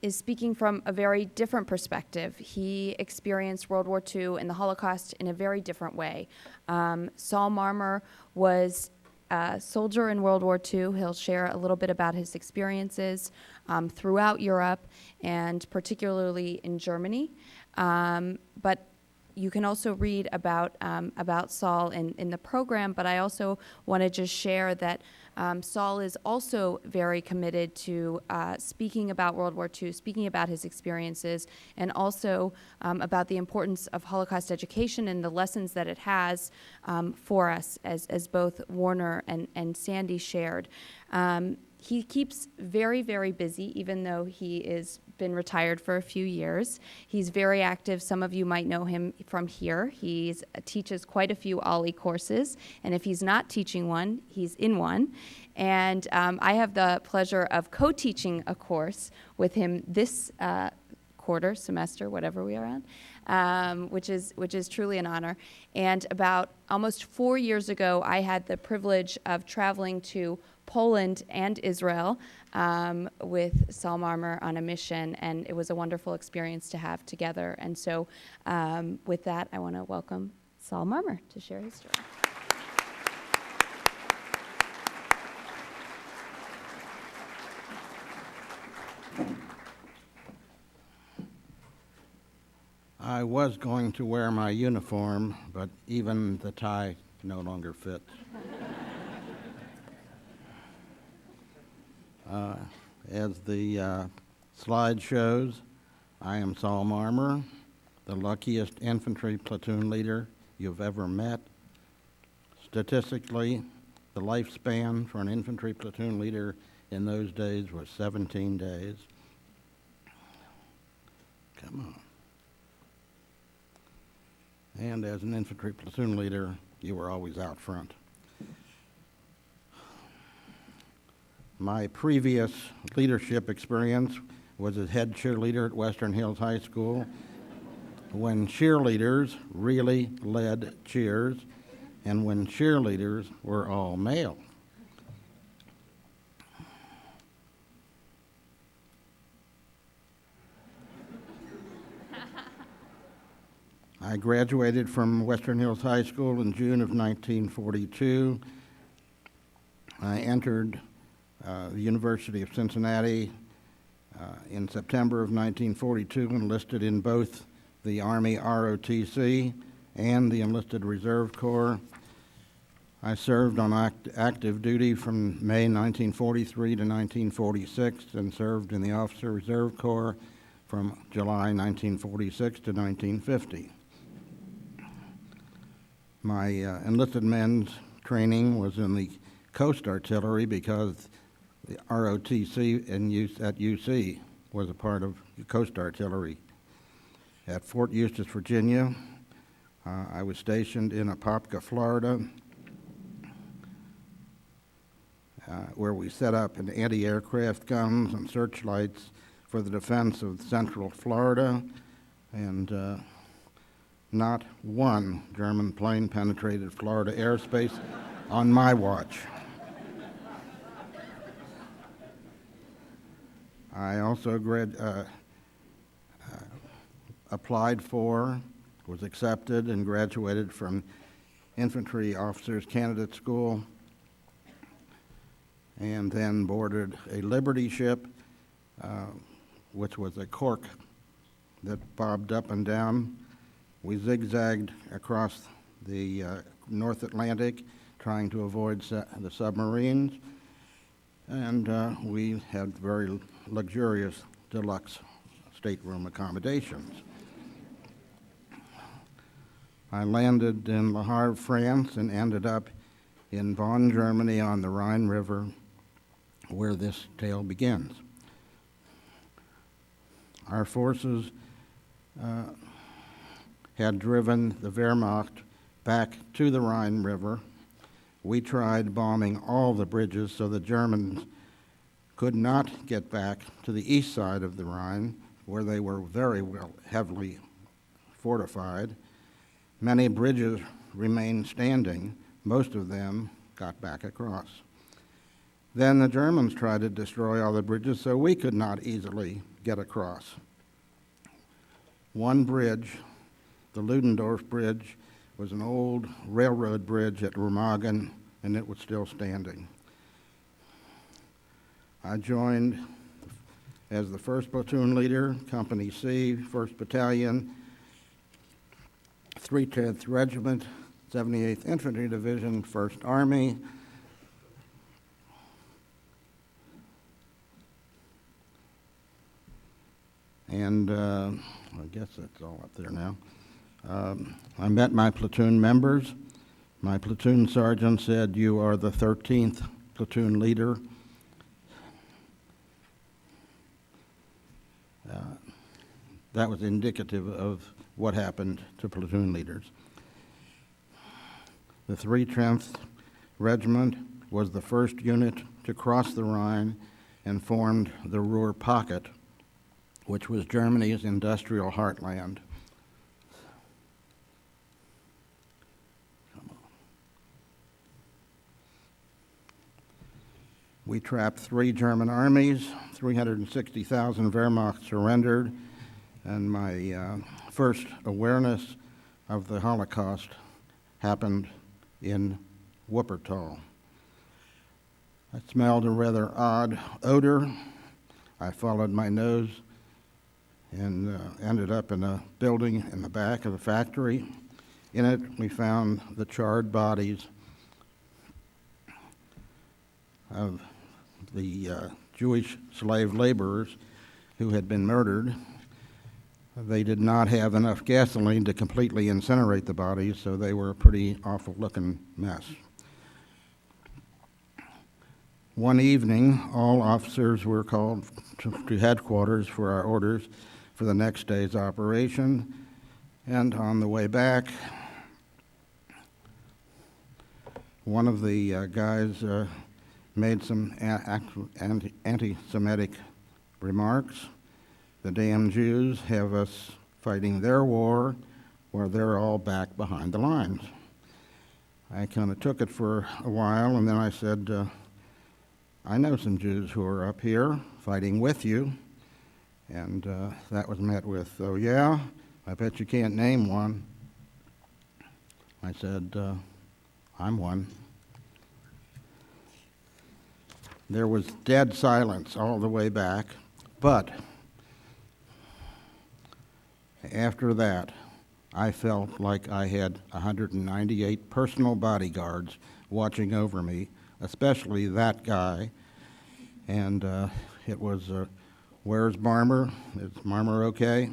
is speaking from a very different perspective. He experienced World War II and the Holocaust in a very different way. Saul Marmer was a soldier in World War II. He'll share a little bit about his experiences throughout Europe and particularly in Germany. But you can also read about Saul in the program, but I also want to just share that Saul is also very committed to speaking about World War II, speaking about his experiences, and also about the importance of Holocaust education and the lessons that it has for us, as both Werner and Sandy shared. He keeps very, very busy, even though he is been retired for a few years. He's very active. Some of you might know him from here. He teaches quite a few OLLI courses, and if he's not teaching one, he's in one. And I have the pleasure of co-teaching a course with him this semester, whatever we are on, which is truly an honor. And about almost 4 years ago, I had the privilege of traveling to Poland and Israel with Saul Marmer on a mission, and it was a wonderful experience to have together. And so with that, I want to welcome Saul Marmer to share his story. I was going to wear my uniform, but even the tie no longer fits. As the slide shows, I am Saul Marmer, the luckiest infantry platoon leader you've ever met. Statistically, the lifespan for an infantry platoon leader in those days was 17 days. Come on. And as an infantry platoon leader, you were always out front. My previous leadership experience was as head cheerleader at Western Hills High School, when cheerleaders really led cheers, and when cheerleaders were all male. I graduated from Western Hills High School in June of 1942. I entered the University of Cincinnati in September of 1942, enlisted in both the Army ROTC and the Enlisted Reserve Corps. I served on active duty from May 1943 to 1946 and served in the Officer Reserve Corps from July 1946 to 1950. My enlisted men's training was in the Coast Artillery because the ROTC at UC was a part of the Coast Artillery at Fort Eustis, Virginia. I was stationed in Apopka, Florida, where we set up an anti-aircraft guns and searchlights for the defense of central Florida, and not one German plane penetrated Florida airspace on my watch. I also applied for, was accepted, and graduated from Infantry Officers Candidate School, and then boarded a Liberty ship, which was a cork that bobbed up and down. We zigzagged across the North Atlantic, trying to avoid the submarines, and we had very luxurious deluxe stateroom accommodations. I landed in Le Havre, France, and ended up in Bonn, Germany on the Rhine River, where this tale begins. Our forces had driven the Wehrmacht back to the Rhine River. We tried bombing all the bridges so the Germans could not get back to the east side of the Rhine, where they were very well heavily fortified. Many bridges remained standing. Most of them got back across. Then the Germans tried to destroy all the bridges so we could not easily get across. One bridge, the Ludendorff Bridge, was an old railroad bridge at Remagen, and it was still standing. I joined as the 1st Platoon Leader, Company C, 1st Battalion, 310th Regiment, 78th Infantry Division, 1st Army. And I guess that's all up there now. I met my platoon members. My platoon sergeant said, "You are the 13th platoon leader." That was indicative of what happened to platoon leaders. The 310th Regiment was the first unit to cross the Rhine and formed the Ruhr Pocket, which was Germany's industrial heartland. We trapped 3 German armies, 360,000 Wehrmacht surrendered, and my first awareness of the Holocaust happened in Wuppertal. I smelled a rather odd odor. I followed my nose and ended up in a building in the back of the factory. In it, we found the charred bodies of the Jewish slave laborers who had been murdered. They did not have enough gasoline to completely incinerate the bodies, so they were a pretty awful-looking mess. One evening, all officers were called to headquarters for our orders for the next day's operation, and on the way back, one of the guys made some anti-Semitic remarks. The damn Jews have us fighting their war where they're all back behind the lines. I kind of took it for a while, and then I said, I know some Jews who are up here fighting with you. And that was met with, "Oh yeah, I bet you can't name one." I said, I'm one. There was dead silence all the way back, but after that, I felt like I had 198 personal bodyguards watching over me, especially that guy. And it was, "Where's Marmer? Is Marmer okay?"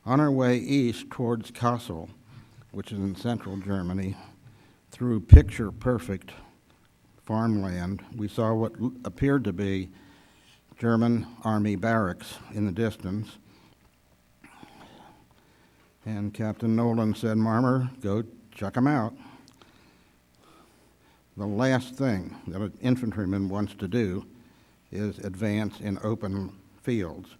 On our way east towards Kassel, which is in central Germany, through picture-perfect farmland, we saw what appeared to be German army barracks in the distance. And Captain Nolan said, "Marmer, go check them out." The last thing that an infantryman wants to do is advance in open fields.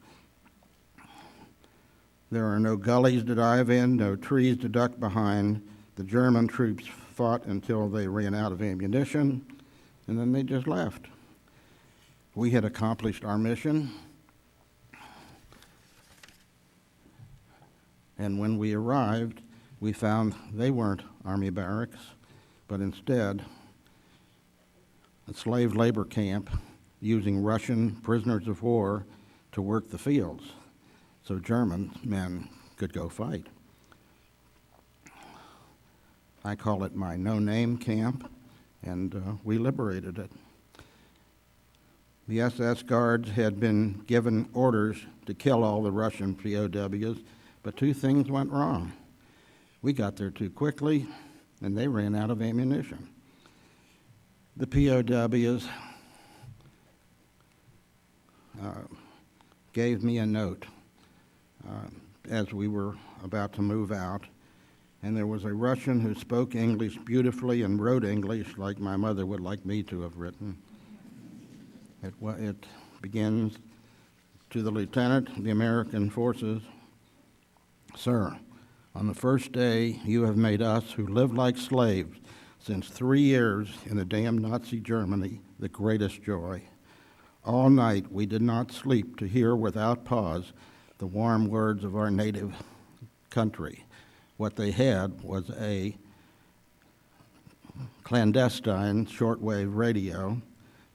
There are no gullies to dive in, no trees to duck behind. The German troops fought until they ran out of ammunition, and then they just left. We had accomplished our mission, and when we arrived, we found they weren't army barracks, but instead a slave labor camp using Russian prisoners of war to work the fields so German men could go fight. I call it my no-name camp, and we liberated it. The SS guards had been given orders to kill all the Russian POWs, but two things went wrong. We got there too quickly, and they ran out of ammunition. The POWs gave me a note as we were about to move out, and there was a Russian who spoke English beautifully and wrote English like my mother would like me to have written. It begins, "To the Lieutenant of the American Forces, Sir, on the first day you have made us, who lived like slaves since 3 years in the damned Nazi Germany, the greatest joy. All night we did not sleep to hear without pause the warm words of our native country. What they had was a clandestine shortwave radio,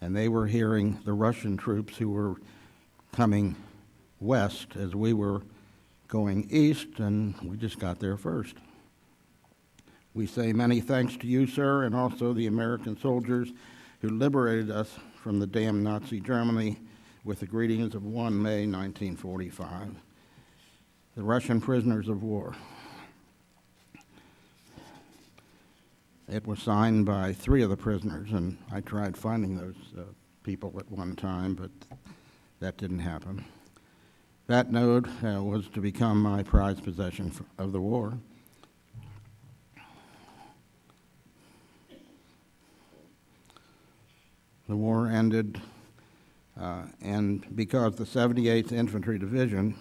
and they were hearing the Russian troops who were coming west as we were going east, and we just got there first. We say many thanks to you, sir, and also the American soldiers who liberated us from the damned Nazi Germany with the greetings of 1 May 1945. The Russian prisoners of war." It was signed by 3 of the prisoners, and I tried finding those people at one time, but that didn't happen. That note was to become my prized possession of the war. The war ended, and because the 78th Infantry Division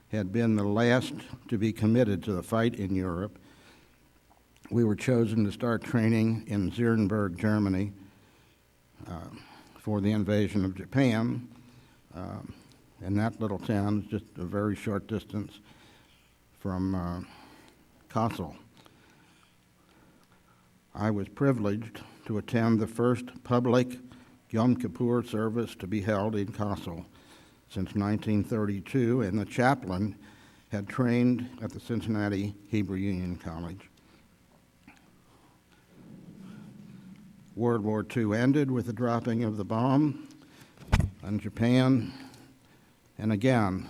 had been the last to be committed to the fight in Europe, we were chosen to start training in Nuremberg, Germany, for the invasion of Japan. And that little town is just a very short distance from Kassel. I was privileged to attend the first public Yom Kippur service to be held in Kassel since 1932, and the chaplain had trained at the Cincinnati Hebrew Union College. World War II ended with the dropping of the bomb on Japan, and again,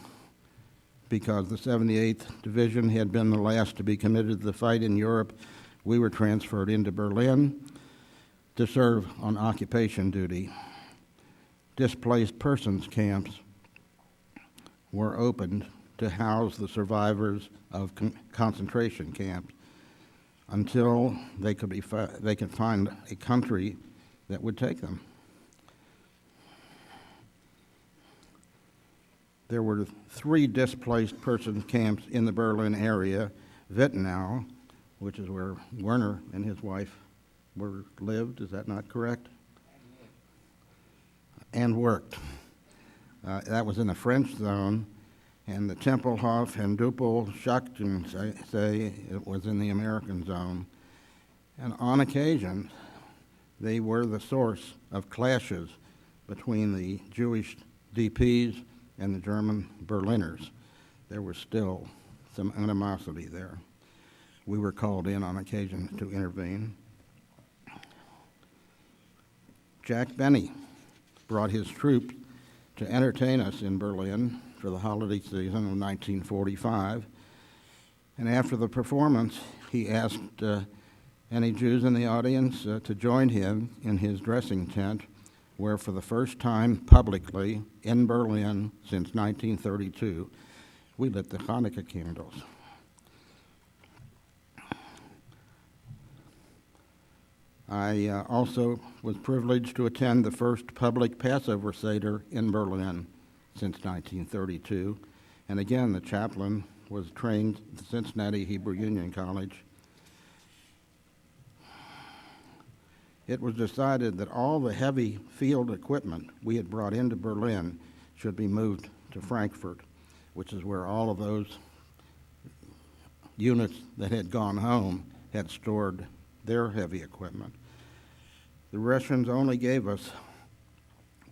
because the 78th Division had been the last to be committed to the fight in Europe, we were transferred into Berlin to serve on occupation duty. Displaced persons camps were opened to house the survivors of concentration camps until they could find a country that would take them. There were 3 displaced persons camps in the Berlin area: Wittenau, which is where Werner and his wife lived, is that not correct? And worked. That was in the French zone, and the Tempelhof and Doppelschachten say it was in the American zone. And on occasion, they were the source of clashes between the Jewish DPs and the German Berliners. There was still some animosity there. We were called in on occasion to intervene. Jack Benny brought his troops to entertain us in Berlin for the holiday season of 1945. And after the performance, he asked any Jews in the audience to join him in his dressing tent where for the first time publicly in Berlin since 1932, we lit the Hanukkah candles. I also was privileged to attend the first public Passover Seder in Berlin since 1932. And again, the chaplain was trained at the Cincinnati Hebrew Union College. It was decided that all the heavy field equipment we had brought into Berlin should be moved to Frankfurt, which is where all of those units that had gone home had stored their heavy equipment. The Russians only gave us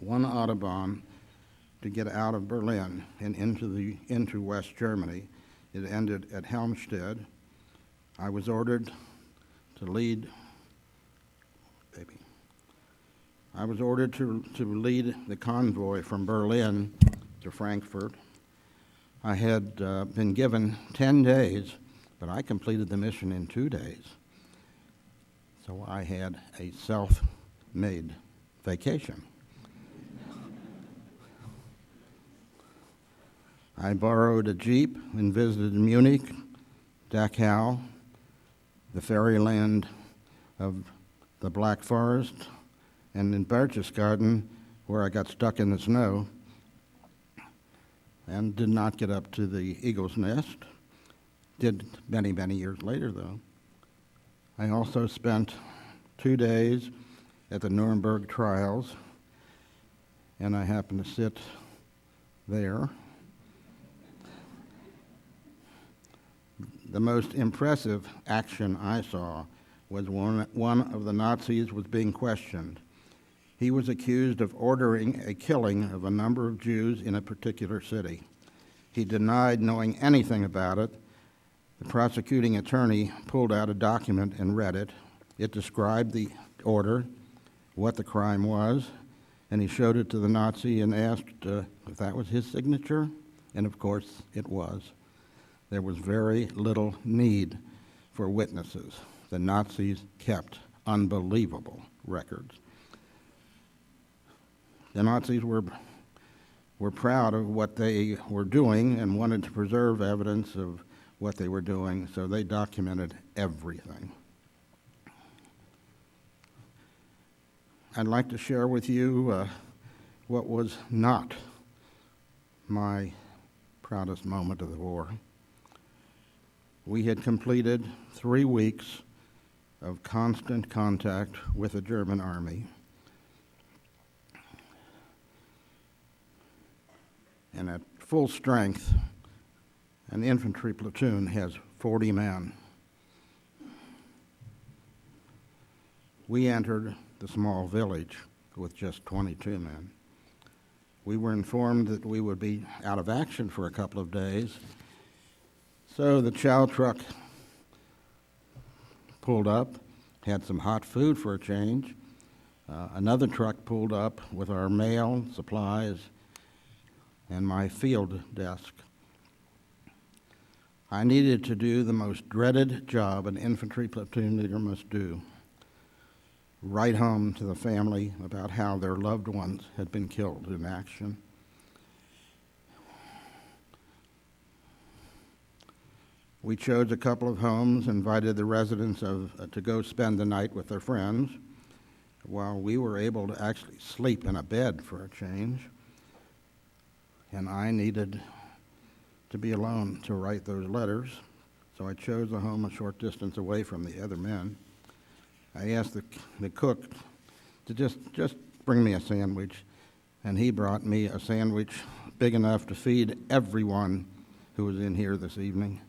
one Autobahn to get out of Berlin and into West Germany. It ended at Helmstedt. I was ordered to lead the convoy from Berlin to Frankfurt. I had been given 10 days, but I completed the mission in 2 days. So I had a self-made vacation. I borrowed a Jeep and visited Munich, Dachau, the fairyland of the Black Forest, and in Berchtesgaden, where I got stuck in the snow and did not get up to the Eagle's Nest. Did many, many years later, though. I also spent 2 days at the Nuremberg trials, and I happened to sit there. The most impressive action I saw was one of the Nazis was being questioned. He was accused of ordering a killing of a number of Jews in a particular city. He denied knowing anything about it. The prosecuting attorney pulled out a document and read it. It described the order, what the crime was, and he showed it to the Nazi and asked if that was his signature, and of course it was. There was very little need for witnesses. The Nazis kept unbelievable records. The Nazis were proud of what they were doing and wanted to preserve evidence of what they were doing, so they documented everything. I'd like to share with you what was not my proudest moment of the war. We had completed 3 weeks of constant contact with the German army. And at full strength, an infantry platoon has 40 men. We entered the small village with just 22 men. We were informed that we would be out of action for a couple of days, so the chow truck pulled up, had some hot food for a change. Another truck pulled up with our mail, supplies, and my field desk. I needed to do the most dreaded job an infantry platoon leader must do: write home to the family about how their loved ones had been killed in action. We chose a couple of homes, invited the residents to go spend the night with their friends, while we were able to actually sleep in a bed for a change. And I needed to be alone to write those letters, so I chose a home a short distance away from the other men. I asked the cook to just bring me a sandwich, and he brought me a sandwich big enough to feed everyone who was in here this evening.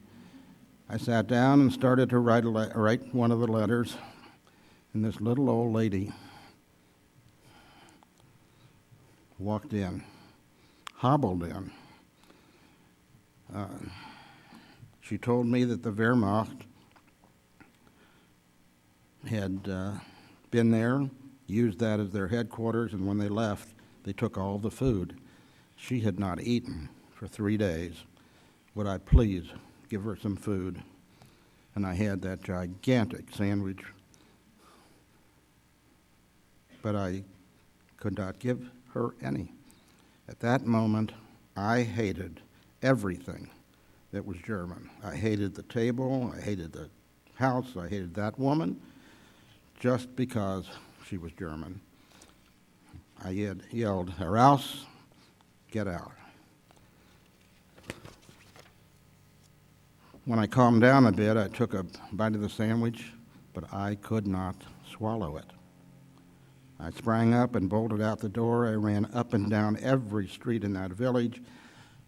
I sat down and started to write one of the letters, and this little old lady walked in, hobbled in. She told me that the Wehrmacht had been there, used that as their headquarters, and when they left, they took all the food. She had not eaten for 3 days. Would I please give her some food? And I had that gigantic sandwich, but I could not give her any. At that moment, I hated everything that was German. I hated the table, I hated the house, I hated that woman, just because she was German. I yelled, "Heraus, get out." When I calmed down a bit, I took a bite of the sandwich, but I could not swallow it. I sprang up and bolted out the door. I ran up and down every street in that village.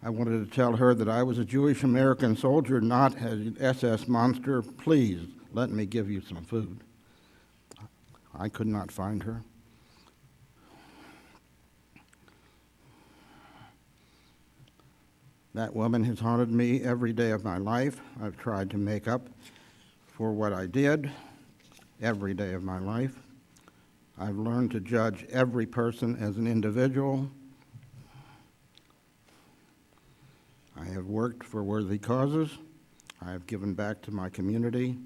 I wanted to tell her that I was a Jewish American soldier, not an SS monster. Please, let me give you some food. I could not find her. That woman has haunted me every day of my life. I've tried to make up for what I did every day of my life. I've learned to judge every person as an individual. I have worked for worthy causes. I have given back to my community.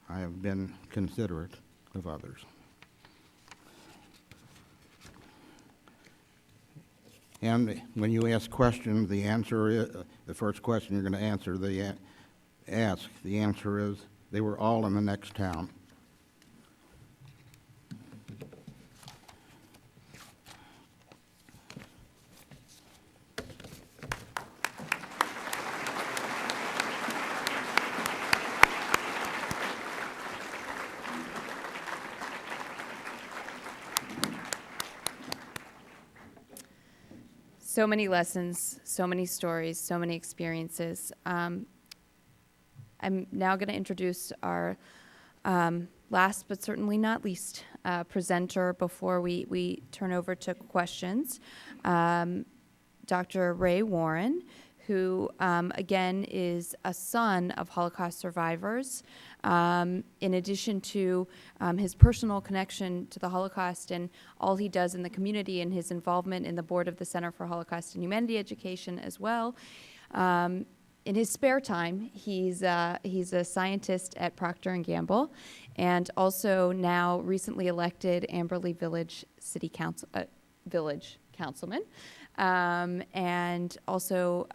I have been considerate of others. And when you ask questions, the answer is, the first question you're going to answer, the answer is, they were all in the next town. So many lessons, so many stories, so many experiences. I'm now going to introduce our last but certainly not least presenter before we turn over to questions, Dr. Ray Waren, who again is a son of Holocaust survivors. In addition to his personal connection to the Holocaust and all he does in the community and his involvement in the board of the Center for Holocaust and Humanity Education as well. In his spare time, he's a scientist at Procter & Gamble, and also now recently elected Amberley Village City Council Village Councilman, and also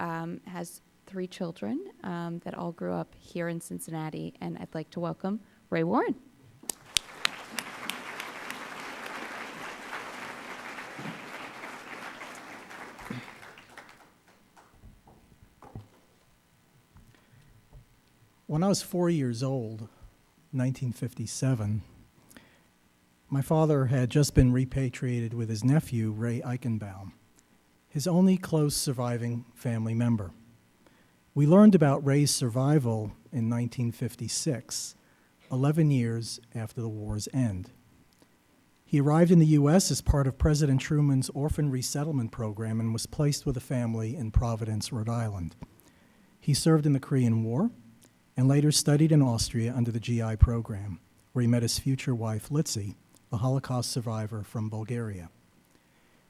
has 3 children that all grew up here in Cincinnati, and I'd like to welcome Ray Waren. When I was 4 years old, 1957, my father had just been repatriated with his nephew, Ray Eichenbaum, his only close surviving family member. We learned about Ray's survival in 1956, 11 years after the war's end. He arrived in the U.S. as part of President Truman's orphan resettlement program and was placed with a family in Providence, Rhode Island. He served in the Korean War and later studied in Austria under the GI program, where he met his future wife, Litzy, a Holocaust survivor from Bulgaria.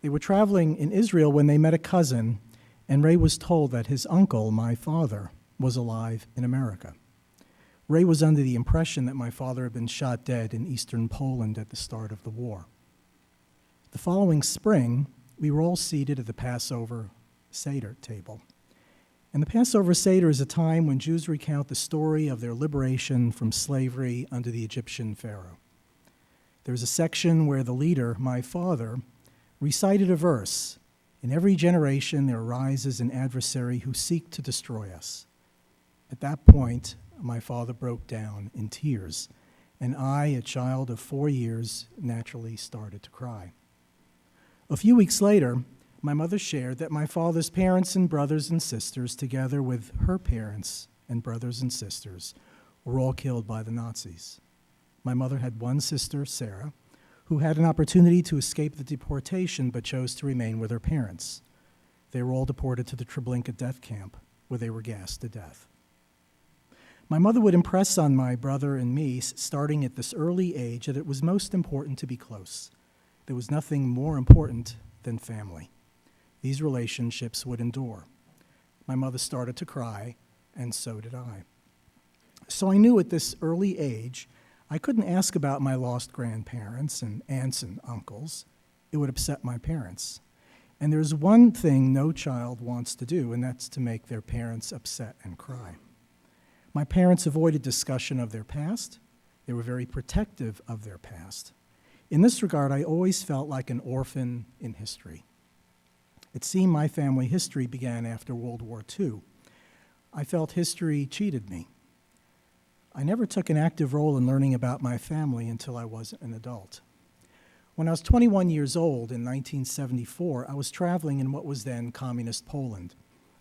They were traveling in Israel when they met a cousin, and Ray was told that his uncle, my father, was alive in America. Ray was under the impression that my father had been shot dead in eastern Poland at the start of the war. The following spring, we were all seated at the Passover Seder table. And the Passover Seder is a time when Jews recount the story of their liberation from slavery under the Egyptian Pharaoh. There's a section where the leader, my father, recited a verse, "In every generation there arises an adversary who seeks to destroy us." At that point, my father broke down in tears, and I, a child of 4 years, naturally started to cry. A few weeks later, my mother shared that my father's parents and brothers and sisters, together with her parents and brothers and sisters, were all killed by the Nazis. My mother had one sister, Sarah, who had an opportunity to escape the deportation but chose to remain with her parents. They were all deported to the Treblinka death camp, where they were gassed to death. My mother would impress on my brother and me, starting at this early age, that it was most important to be close. There was nothing more important than family. These relationships would endure. My mother started to cry, and so did I. So I knew at this early age I couldn't ask about my lost grandparents and aunts and uncles. it would upset my parents. And there's one thing no child wants to do, and that's to make their parents upset and cry. My parents avoided discussion of their past. They were very protective of their past. In this regard, I always felt like an orphan in history. It seemed my family history began after World War II. I felt history cheated me. I never took an active role in learning about my family until I was an adult. When I was 21 years old in 1974, I was traveling in what was then communist Poland.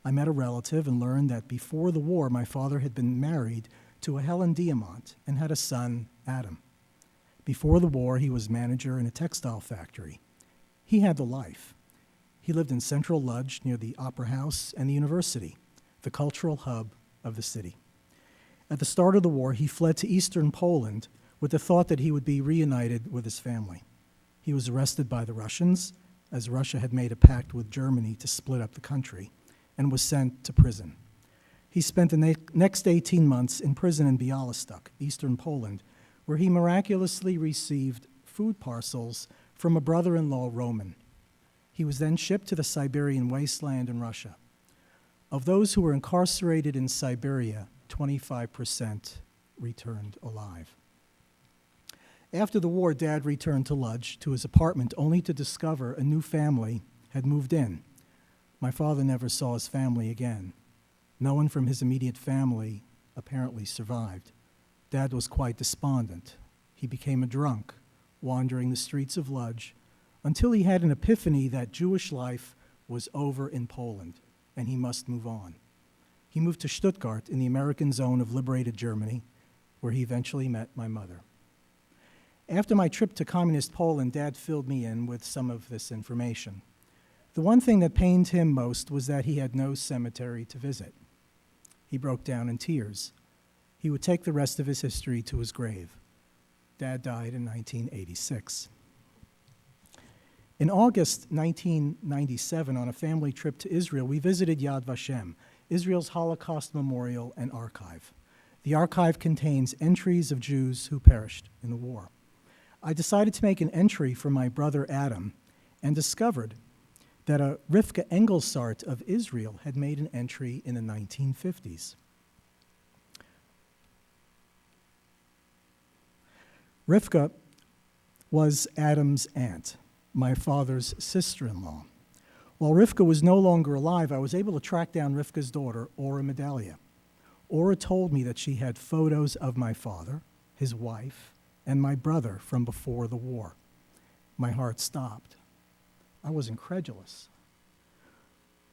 I met a relative and learned that before the war, my father had been married to a Helen Diamant and had a son, Adam. Before the war, he was manager in a textile factory. He had the life. He lived in central Lodz near the Opera House and the university, the cultural hub of the city. At the start of the war, he fled to eastern Poland with the thought that he would be reunited with his family. He was arrested by the Russians, as Russia had made a pact with Germany to split up the country, and was sent to prison. He spent the next 18 months in prison in Białystok, eastern Poland, where he miraculously received food parcels from a brother-in-law Roman. He was then shipped to the Siberian wasteland in Russia. Of those who were incarcerated in Siberia, 25% returned alive. After the war, Dad returned to Lodz, to his apartment, only to discover a new family had moved in. My father never saw his family again. No one from his immediate family apparently survived. Dad was quite despondent. He became a drunk, wandering the streets of Lodz, until he had an epiphany that Jewish life was over in Poland, and he must move on. He moved to Stuttgart in the American zone of liberated Germany, where he eventually met my mother. After my trip to communist Poland, Dad filled me in with some of this information. The one thing that pained him most was that he had no cemetery to visit. He broke down in tears. He would take the rest of his history to his grave. Dad died in 1986. In August 1997, on a family trip to Israel, we visited Yad Vashem, Israel's Holocaust Memorial and Archive. The archive contains entries of Jews who perished in the war. I decided to make an entry for my brother Adam and discovered that a Rivka Engelsart of Israel had made an entry in the 1950s. Rivka was Adam's aunt, my father's sister-in-law. While Rivka was no longer alive, I was able to track down Rivka's daughter, Ora Medalia. Ora told me that she had photos of my father, his wife, and my brother from before the war. My heart stopped. I was incredulous.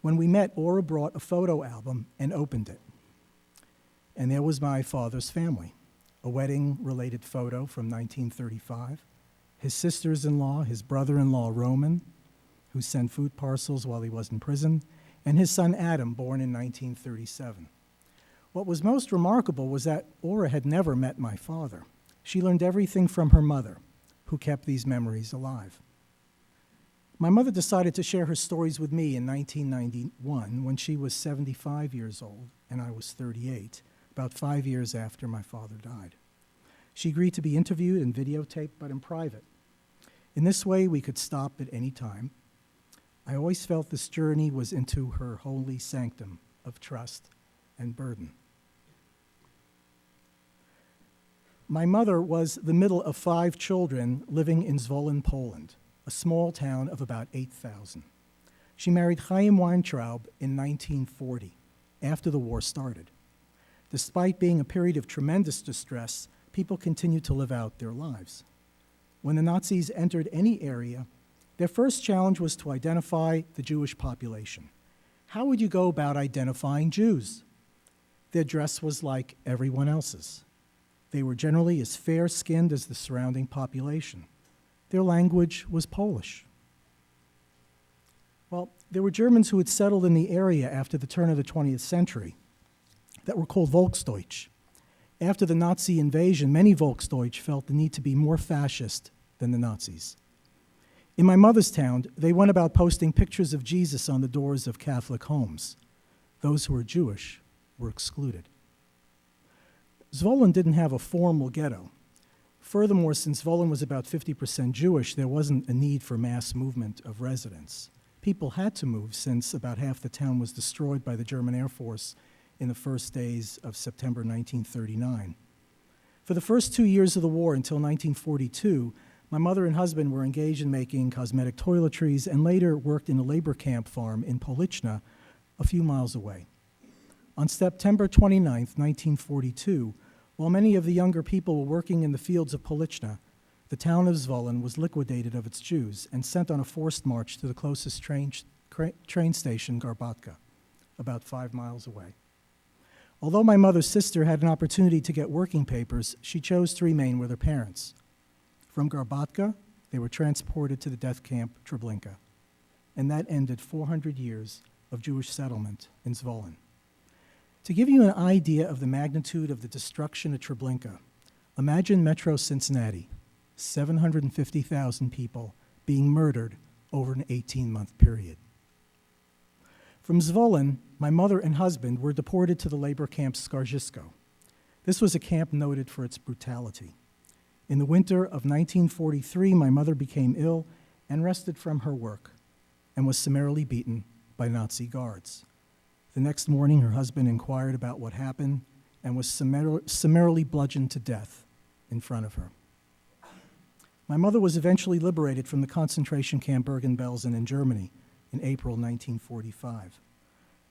When we met, Ora brought a photo album and opened it. And there was my father's family, a wedding-related photo from 1935, his sisters-in-law, his brother-in-law Roman, who sent food parcels while he was in prison, and his son Adam, born in 1937. What was most remarkable was that Ora had never met my father. She learned everything from her mother, who kept these memories alive. My mother decided to share her stories with me in 1991 when she was 75 years old and I was 38, about 5 years after my father died. She agreed to be interviewed and videotaped, but in private. In this way, we could stop at any time. I always felt this journey was into her holy sanctum of trust and burden. My mother was the middle of 5 children living in Zwolen, Poland, a small town of about 8,000. She married Chaim Weintraub in 1940, after the war started. Despite being a period of tremendous distress, people continued to live out their lives. When the Nazis entered any area, their first challenge was to identify the Jewish population. How would you go about identifying Jews? Their dress was like everyone else's. They were generally as fair-skinned as the surrounding population. Their language was Polish. Well, there were Germans who had settled in the area after the turn of the 20th century that were called Volksdeutsch. After the Nazi invasion, many Volksdeutsch felt the need to be more fascist than the Nazis. In my mother's town, they went about posting pictures of Jesus on the doors of Catholic homes. Those who were Jewish were excluded. Zwolen didn't have a formal ghetto. Furthermore, since Zvolen was about 50% Jewish, there wasn't a need for mass movement of residents. People had to move since about half the town was destroyed by the German Air Force in the first days of September 1939. For the first 2 years of the war until 1942, my mother and husband were engaged in making cosmetic toiletries and later worked in a labor camp farm in Polichna, a few miles away. On September 29, 1942, while many of the younger people were working in the fields of Polichna, the town of Zvolen was liquidated of its Jews and sent on a forced march to the closest train station, Garbatka, about 5 miles away. Although my mother's sister had an opportunity to get working papers, she chose to remain with her parents. From Garbatka, they were transported to the death camp Treblinka, and that ended 400 years of Jewish settlement in Zvolen. To give you an idea of the magnitude of the destruction at Treblinka, imagine Metro Cincinnati, 750,000 people being murdered over an 18-month period. From Zvolen, my mother and husband were deported to the labor camp Skaržisko. This was a camp noted for its brutality. In the winter of 1943, my mother became ill and rested from her work and was summarily beaten by Nazi guards. The next morning, her husband inquired about what happened and was summarily bludgeoned to death in front of her. My mother was eventually liberated from the concentration camp Bergen-Belsen in Germany in April 1945.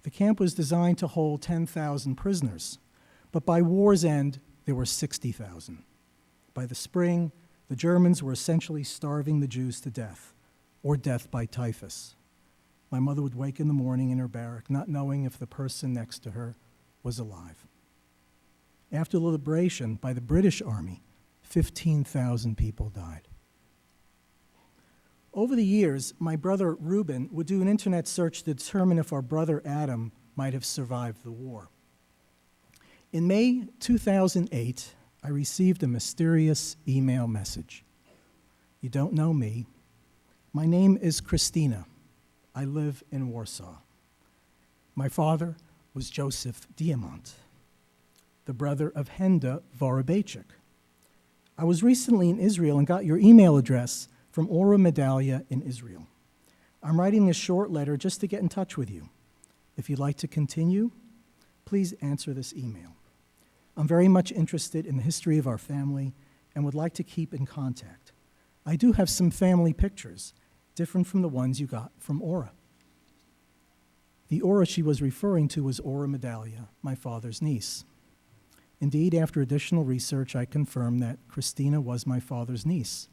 The camp was designed to hold 10,000 prisoners, but by war's end, there were 60,000. By the spring, the Germans were essentially starving the Jews to death, or death by typhus. My mother would wake in the morning in her barrack, not knowing if the person next to her was alive. After the liberation by the British Army, 15,000 people died. Over the years, my brother Reuben would do an internet search to determine if our brother Adam might have survived the war. In May 2008, I received a mysterious email message. You don't know me. My name is Christina. I live in Warsaw. My father was Joseph Diamant, the brother of Henda Vorobeychik. I was recently in Israel and got your email address from Ora Medalia in Israel. I'm writing a short letter just to get in touch with you. If you'd like to continue, please answer this email. I'm very much interested in the history of our family and would like to keep in contact. I do have some family pictures, different from the ones you got from Ora. The Ora she was referring to was Ora Medalia, my father's niece. Indeed, after additional research, I confirmed that Christina was my father's niece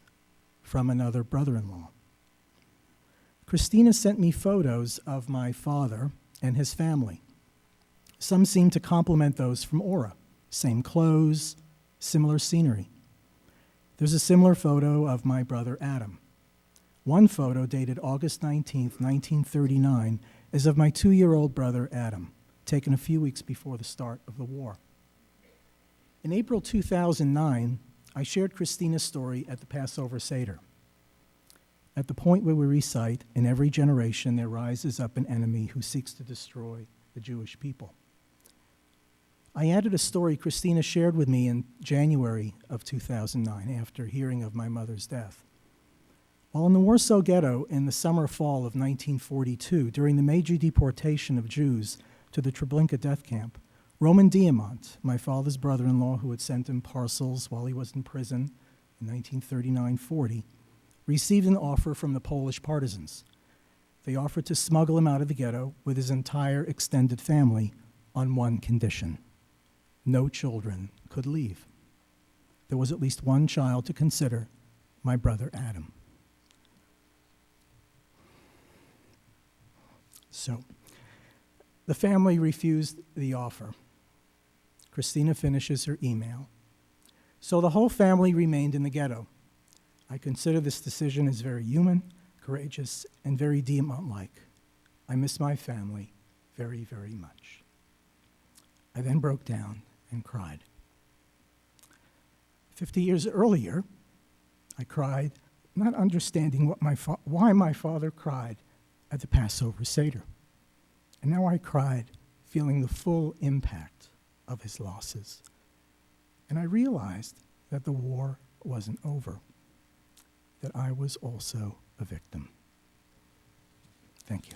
from another brother-in-law. Christina sent me photos of my father and his family. Some seem to complement those from Ora. Same clothes, similar scenery. There's a similar photo of my brother Adam. One photo, dated August 19th, 1939, is of my 2-year-old brother Adam, taken a few weeks before the start of the war. In April 2009, I shared Christina's story at the Passover Seder. At the point where we recite, in every generation there rises up an enemy who seeks to destroy the Jewish people. I added a story Christina shared with me in January of 2009 after hearing of my mother's death. While in the Warsaw Ghetto in the summer-fall of 1942, during the major deportation of Jews to the Treblinka death camp, Roman Diamant, my father's brother-in-law who had sent him parcels while he was in prison in 1939-40, received an offer from the Polish partisans. They offered to smuggle him out of the ghetto with his entire extended family on one condition: no children could leave. There was at least one child to consider, my brother Adam. So, the family refused the offer. Christina finishes her email. So the whole family remained in the ghetto. I consider this decision as very human, courageous, and very Diamant-like. I miss my family very, very much. I then broke down and cried. 50 years earlier, I cried, not understanding why my father cried at the Passover Seder. And now I cried, feeling the full impact of his losses. And I realized that the war wasn't over, that I was also a victim. Thank you.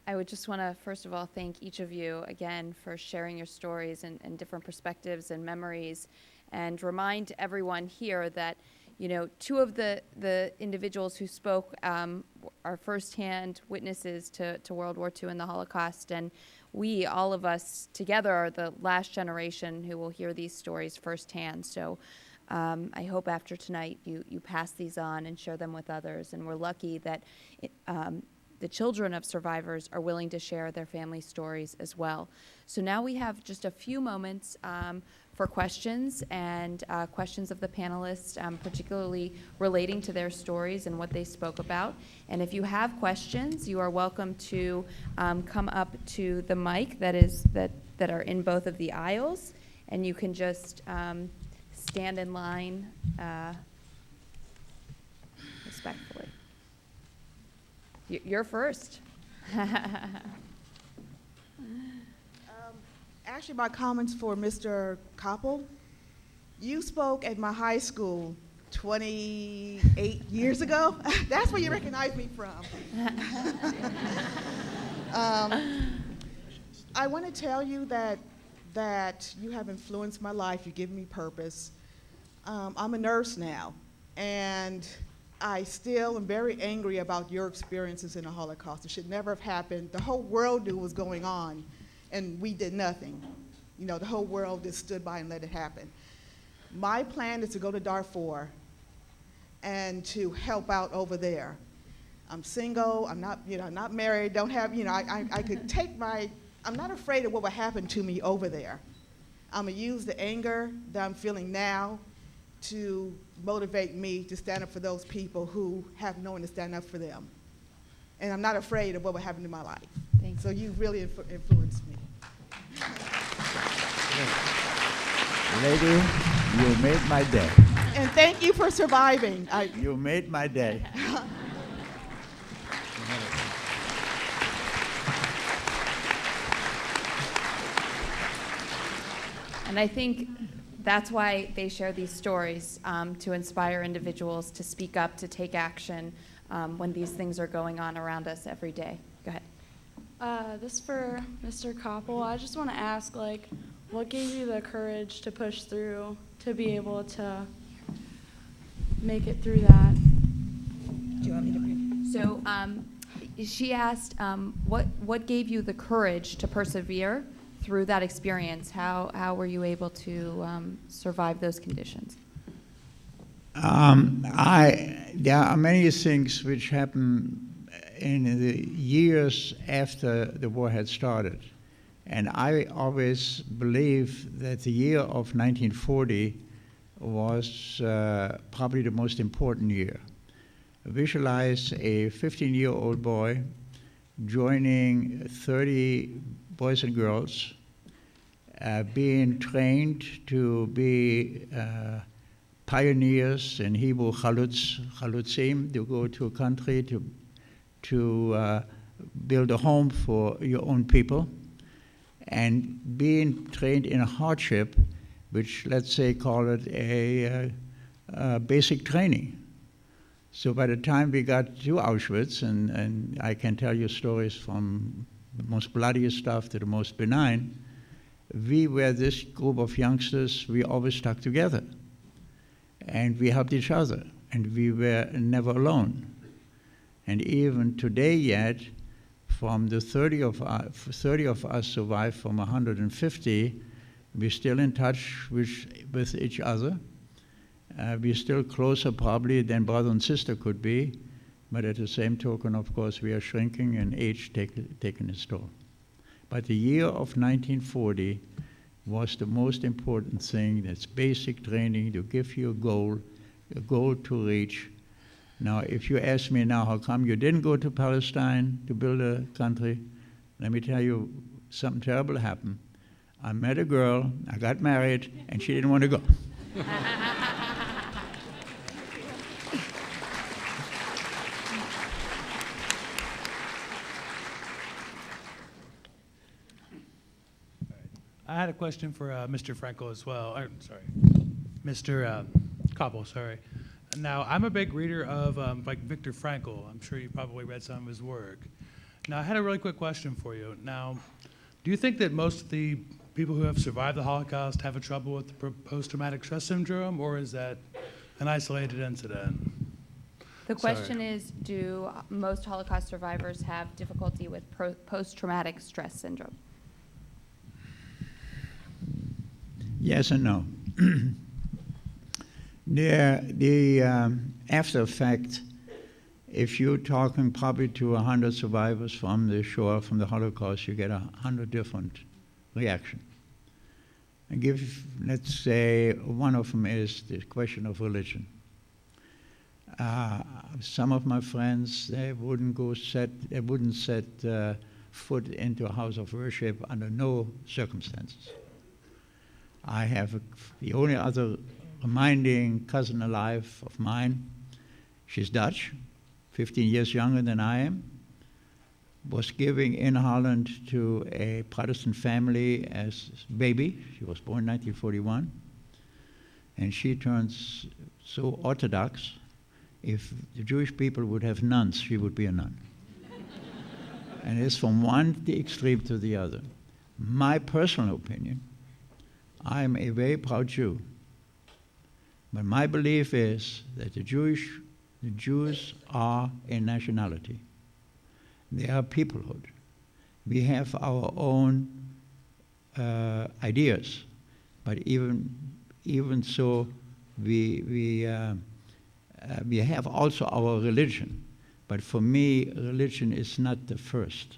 I would just want to, first of all, thank each of you again for sharing your stories and different perspectives and memories, and remind everyone here that, you know, two of the individuals who spoke are firsthand witnesses to World War II and the Holocaust, and we, all of us together, are the last generation who will hear these stories firsthand. So I hope after tonight you pass these on and share them with others, and we're lucky that the children of survivors are willing to share their family stories as well. So now we have just a few moments for questions and questions of the panelists, particularly relating to their stories and what they spoke about. And if you have questions, you are welcome to come up to the mic that are in both of the aisles, and you can just stand in line respectfully. You're first. Actually, my comments for Mr. Coppel. You spoke at my high school 28 years ago. That's where you recognize me from. I want to tell you that you have influenced my life. You give me purpose. I'm a nurse now, and I still am very angry about your experiences in the Holocaust. It should never have happened. The whole world knew what was going on, and we did nothing. You know, the whole world just stood by and let it happen. My plan is to go to Darfur and to help out over there. I'm single, I'm not married, don't have, I could take I'm not afraid of what would happen to me over there. I'm gonna use the anger that I'm feeling now to motivate me to stand up for those people who have no one to stand up for them. And I'm not afraid of what will happen to my life. Thanks. So you really influenced me. Lady, you made my day. And thank you for surviving. You made my day. And I think that's why they share these stories, to inspire individuals to speak up, to take action when these things are going on around us every day. Go ahead. This for Mr. Coppel. I just want to ask, what gave you the courage to push through, to be able to make it through that? Do you want me to read? So she asked, what gave you the courage to persevere through that experience? How were you able to survive those conditions? There are many things which happened in the years after the war had started. And I always believe that the year of 1940 was probably the most important year. Visualize a 15-year-old boy joining 30 boys and girls, being trained to be pioneers in Hebrew, chalutzim, to go to a country to build a home for your own people, and being trained in a hardship, which, let's say, call it a basic training. So by the time we got to Auschwitz, and I can tell you stories from the most bloodiest stuff to the most benign, we were this group of youngsters, we always stuck together. And we helped each other, and we were never alone. And even today yet, from the 30 of us survived from 150, we're still in touch with each other. We're still closer probably than brother and sister could be, but at the same token, of course, we are shrinking and age taking its toll. But the year of 1940 was the most important thing. That's basic training to give you a goal to reach. Now, if you ask me now, how come you didn't go to Palestine to build a country? Let me tell you, something terrible happened. I met a girl, I got married, and she didn't want to go. I had a question for Mr. Frankel as well. Sorry, Mr. Coppel, sorry. Now, I'm a big reader of like Viktor Frankl. I'm sure you probably read some of his work. Now, I had a really quick question for you. Now, do you think that most of the people who have survived the Holocaust have a trouble with the post-traumatic stress syndrome, or is that an isolated incident? The question is, do most Holocaust survivors have difficulty with post-traumatic stress syndrome? Yes and no. After effect, if you're talking probably to 100 survivors from the Shoah, from the Holocaust, you get 100 different reactions. And let's say one of them is the question of religion. Some of my friends, they wouldn't set foot into a house of worship under no circumstances. I have the only other reminding cousin alive of mine. She's Dutch, 15 years younger than I am, was giving in Holland to a Protestant family as a baby. She was born in 1941. And she turns so Orthodox, if the Jewish people would have nuns, she would be a nun. And it's from one extreme to the other. My personal opinion, I'm a very proud Jew. But my belief is that the Jews are a nationality. They are peoplehood. We have our own ideas, but even so, we have also our religion. But for me, religion is not the first.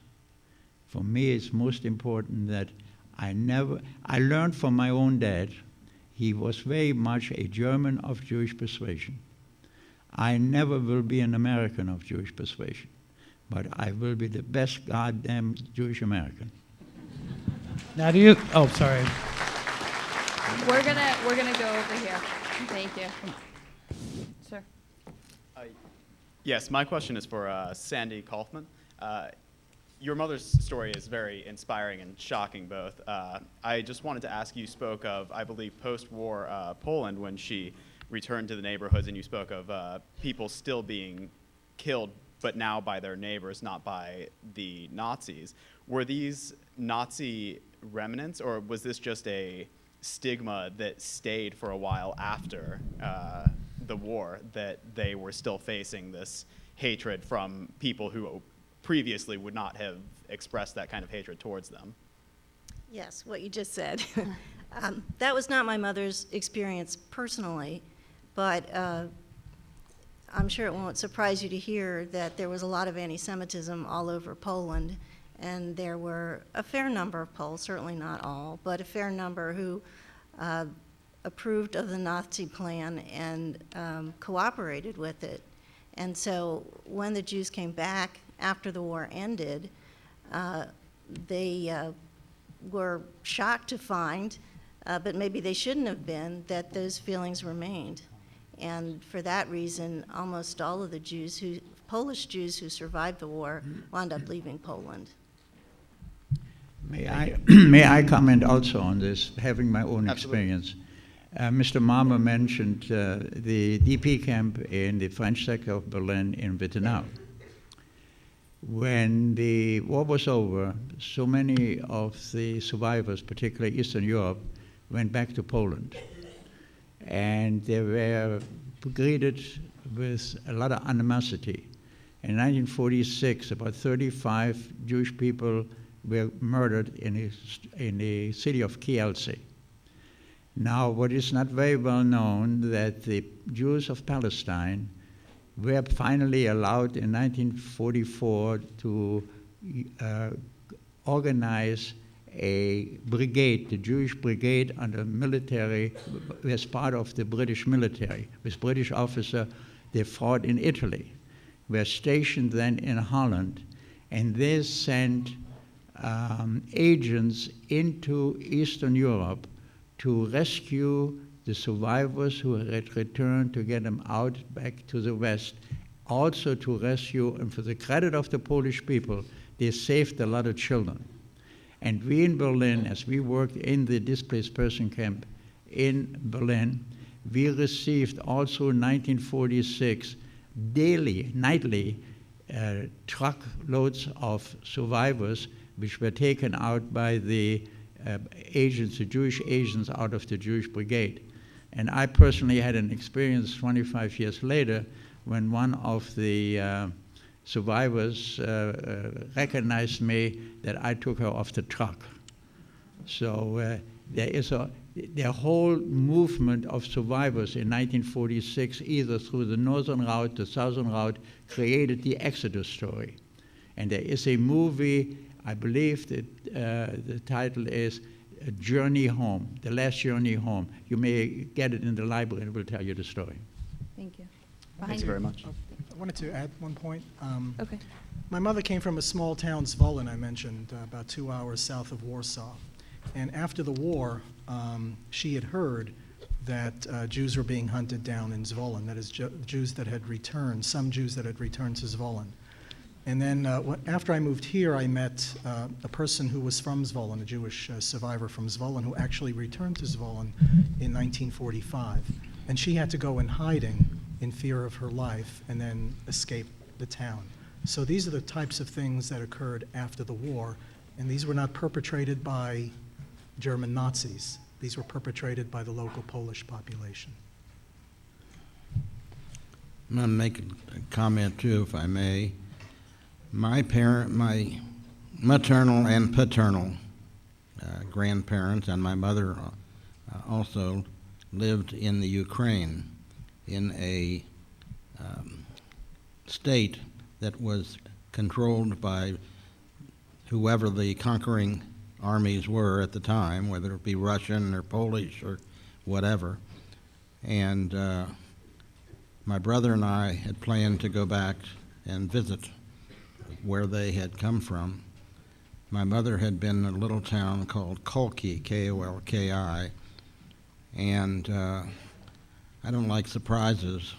For me, it's most important that I learned from my own dad. He was very much a German of Jewish persuasion. I never will be an American of Jewish persuasion, but I will be the best goddamn Jewish American. Now, do you? Oh, sorry. We're gonna go over here. Thank you, sir. Yes, my question is for Sandy Kaltman. Your mother's story is very inspiring and shocking both. I just wanted to ask, you spoke of, I believe, post-war Poland when she returned to the neighborhoods, and you spoke of people still being killed, but now by their neighbors, not by the Nazis. Were these Nazi remnants, or was this just a stigma that stayed for a while after the war, that they were still facing this hatred from people who previously would not have expressed that kind of hatred towards them? Yes, what you just said. That was not my mother's experience personally, but I'm sure it won't surprise you to hear that there was a lot of anti-Semitism all over Poland, and there were a fair number of Poles, certainly not all, but a fair number who approved of the Nazi plan and cooperated with it. And so when the Jews came back after the war ended, they were shocked to find, but maybe they shouldn't have been, that those feelings remained. And for that reason, almost all of the Polish Jews who survived the war wound up leaving Poland. May I comment also on this, having my own experience? Mr. Marmer mentioned the DP camp in the French sector of Berlin in Wittenau. When the war was over, so many of the survivors, particularly Eastern Europe, went back to Poland. And they were greeted with a lot of animosity. In 1946, about 35 Jewish people were murdered in the city of Kielce. Now, what is not very well known, that the Jews of Palestine were finally allowed in 1944 to organize a brigade, the Jewish brigade under military, as part of the British military. With British officers, they fought in Italy, were stationed then in Holland, and they sent agents into Eastern Europe to rescue the survivors who had returned, to get them out back to the West, also to rescue, and for the credit of the Polish people, they saved a lot of children. And we in Berlin, as we worked in the displaced person camp in Berlin, we received also in 1946 daily, nightly, truckloads of survivors which were taken out by the agents, the Jewish agents out of the Jewish Brigade. And I personally had an experience 25 years later when one of the survivors recognized me, that I took her off the truck. So there is the whole movement of survivors in 1946, either through the northern route, the southern route, created the Exodus story. And there is a movie, I believe that the title is Journey Home, The Last Journey Home. You may get it in the library and it will tell you the story. Thank you. Thank you very much. I wanted to add one point. Okay. My mother came from a small town, Zvolin, I mentioned, about 2 hours south of Warsaw. And after the war, she had heard that Jews were being hunted down in Zvolin, that is, Jews that had returned, some Jews that had returned to Zvolin. And then after I moved here, I met a person who was from Zvolin, a Jewish survivor from Zvolin, who actually returned to Zvolin in 1945. And she had to go in hiding in fear of her life and then escape the town. So these are the types of things that occurred after the war, and these were not perpetrated by German Nazis. These were perpetrated by the local Polish population. I'm going to make a comment too, if I may. My maternal and paternal grandparents and my mother also lived in the Ukraine, in a state that was controlled by whoever the conquering armies were at the time, whether it be Russian or Polish or whatever. And my brother and I had planned to go back and visit where they had come from. My mother had been in a little town called Kolki, K-O-L-K-I, and I don't like surprises,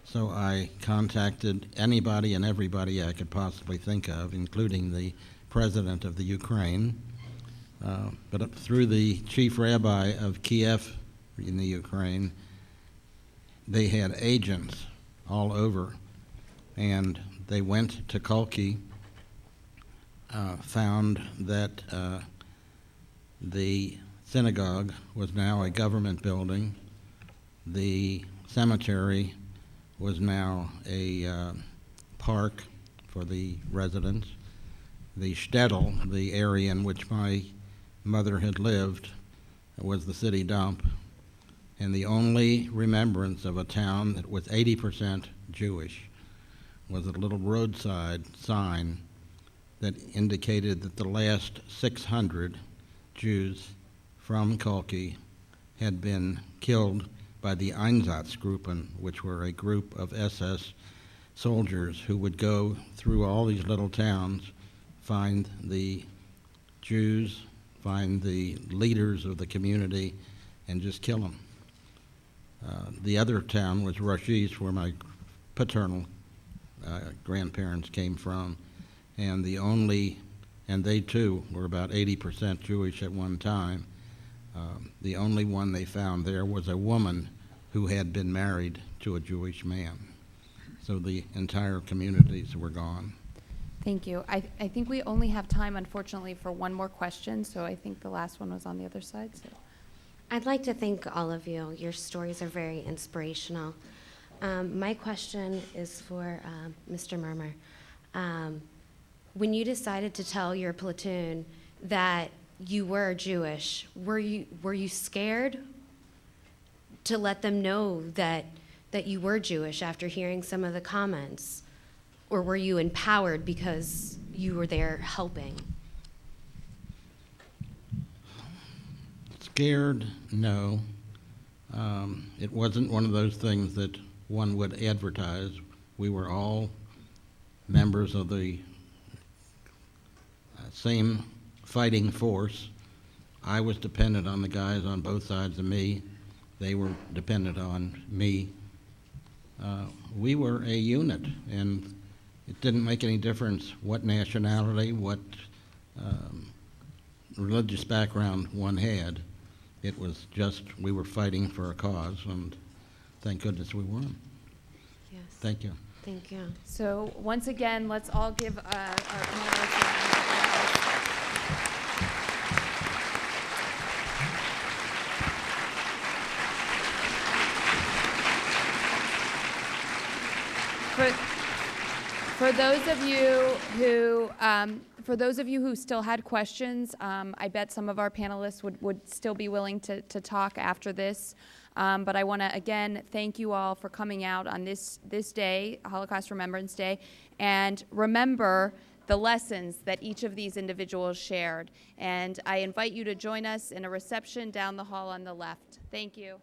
so I contacted anybody and everybody I could possibly think of, including the president of the Ukraine, but through the chief rabbi of Kiev in the Ukraine, they had agents all over, and they went to Kolki, found that the synagogue was now a government building. The cemetery was now a park for the residents. The shtetl, the area in which my mother had lived, was the city dump. And the only remembrance of a town that was 80% Jewish was a little roadside sign that indicated that the last 600 Jews from Kolki had been killed by the Einsatzgruppen, which were a group of SS soldiers who would go through all these little towns, find the Jews, find the leaders of the community, and just kill them. The other town was Rashish, where my paternal grandparents came from, and they too were about 80% Jewish at one time. The only one they found there was a woman who had been married to a Jewish man. So the entire communities were gone. Thank you. I think we only have time, unfortunately, for one more question, so I think the last one was on the other side. So. I'd like to thank all of you. Your stories are very inspirational. My question is for Mr. Marmer. When you decided to tell your platoon that you were Jewish, were you scared to let them know that you were Jewish after hearing some of the comments? Or were you empowered because you were there helping? Scared? No. It wasn't one of those things that one would advertise. We were all members of the same fighting force. I was dependent on the guys on both sides of me. They were dependent on me. We were a unit, and it didn't make any difference what nationality, what religious background one had. It was just we were fighting for a cause, and thank goodness we won. Yes. Thank you. Thank you. So once again, let's all give our panelists a round of applause. For those of you who still had questions, I bet some of our panelists would still be willing to talk after this. But I want to again thank you all for coming out on this day, Holocaust Remembrance Day, and remember the lessons that each of these individuals shared. And I invite you to join us in a reception down the hall on the left. Thank you.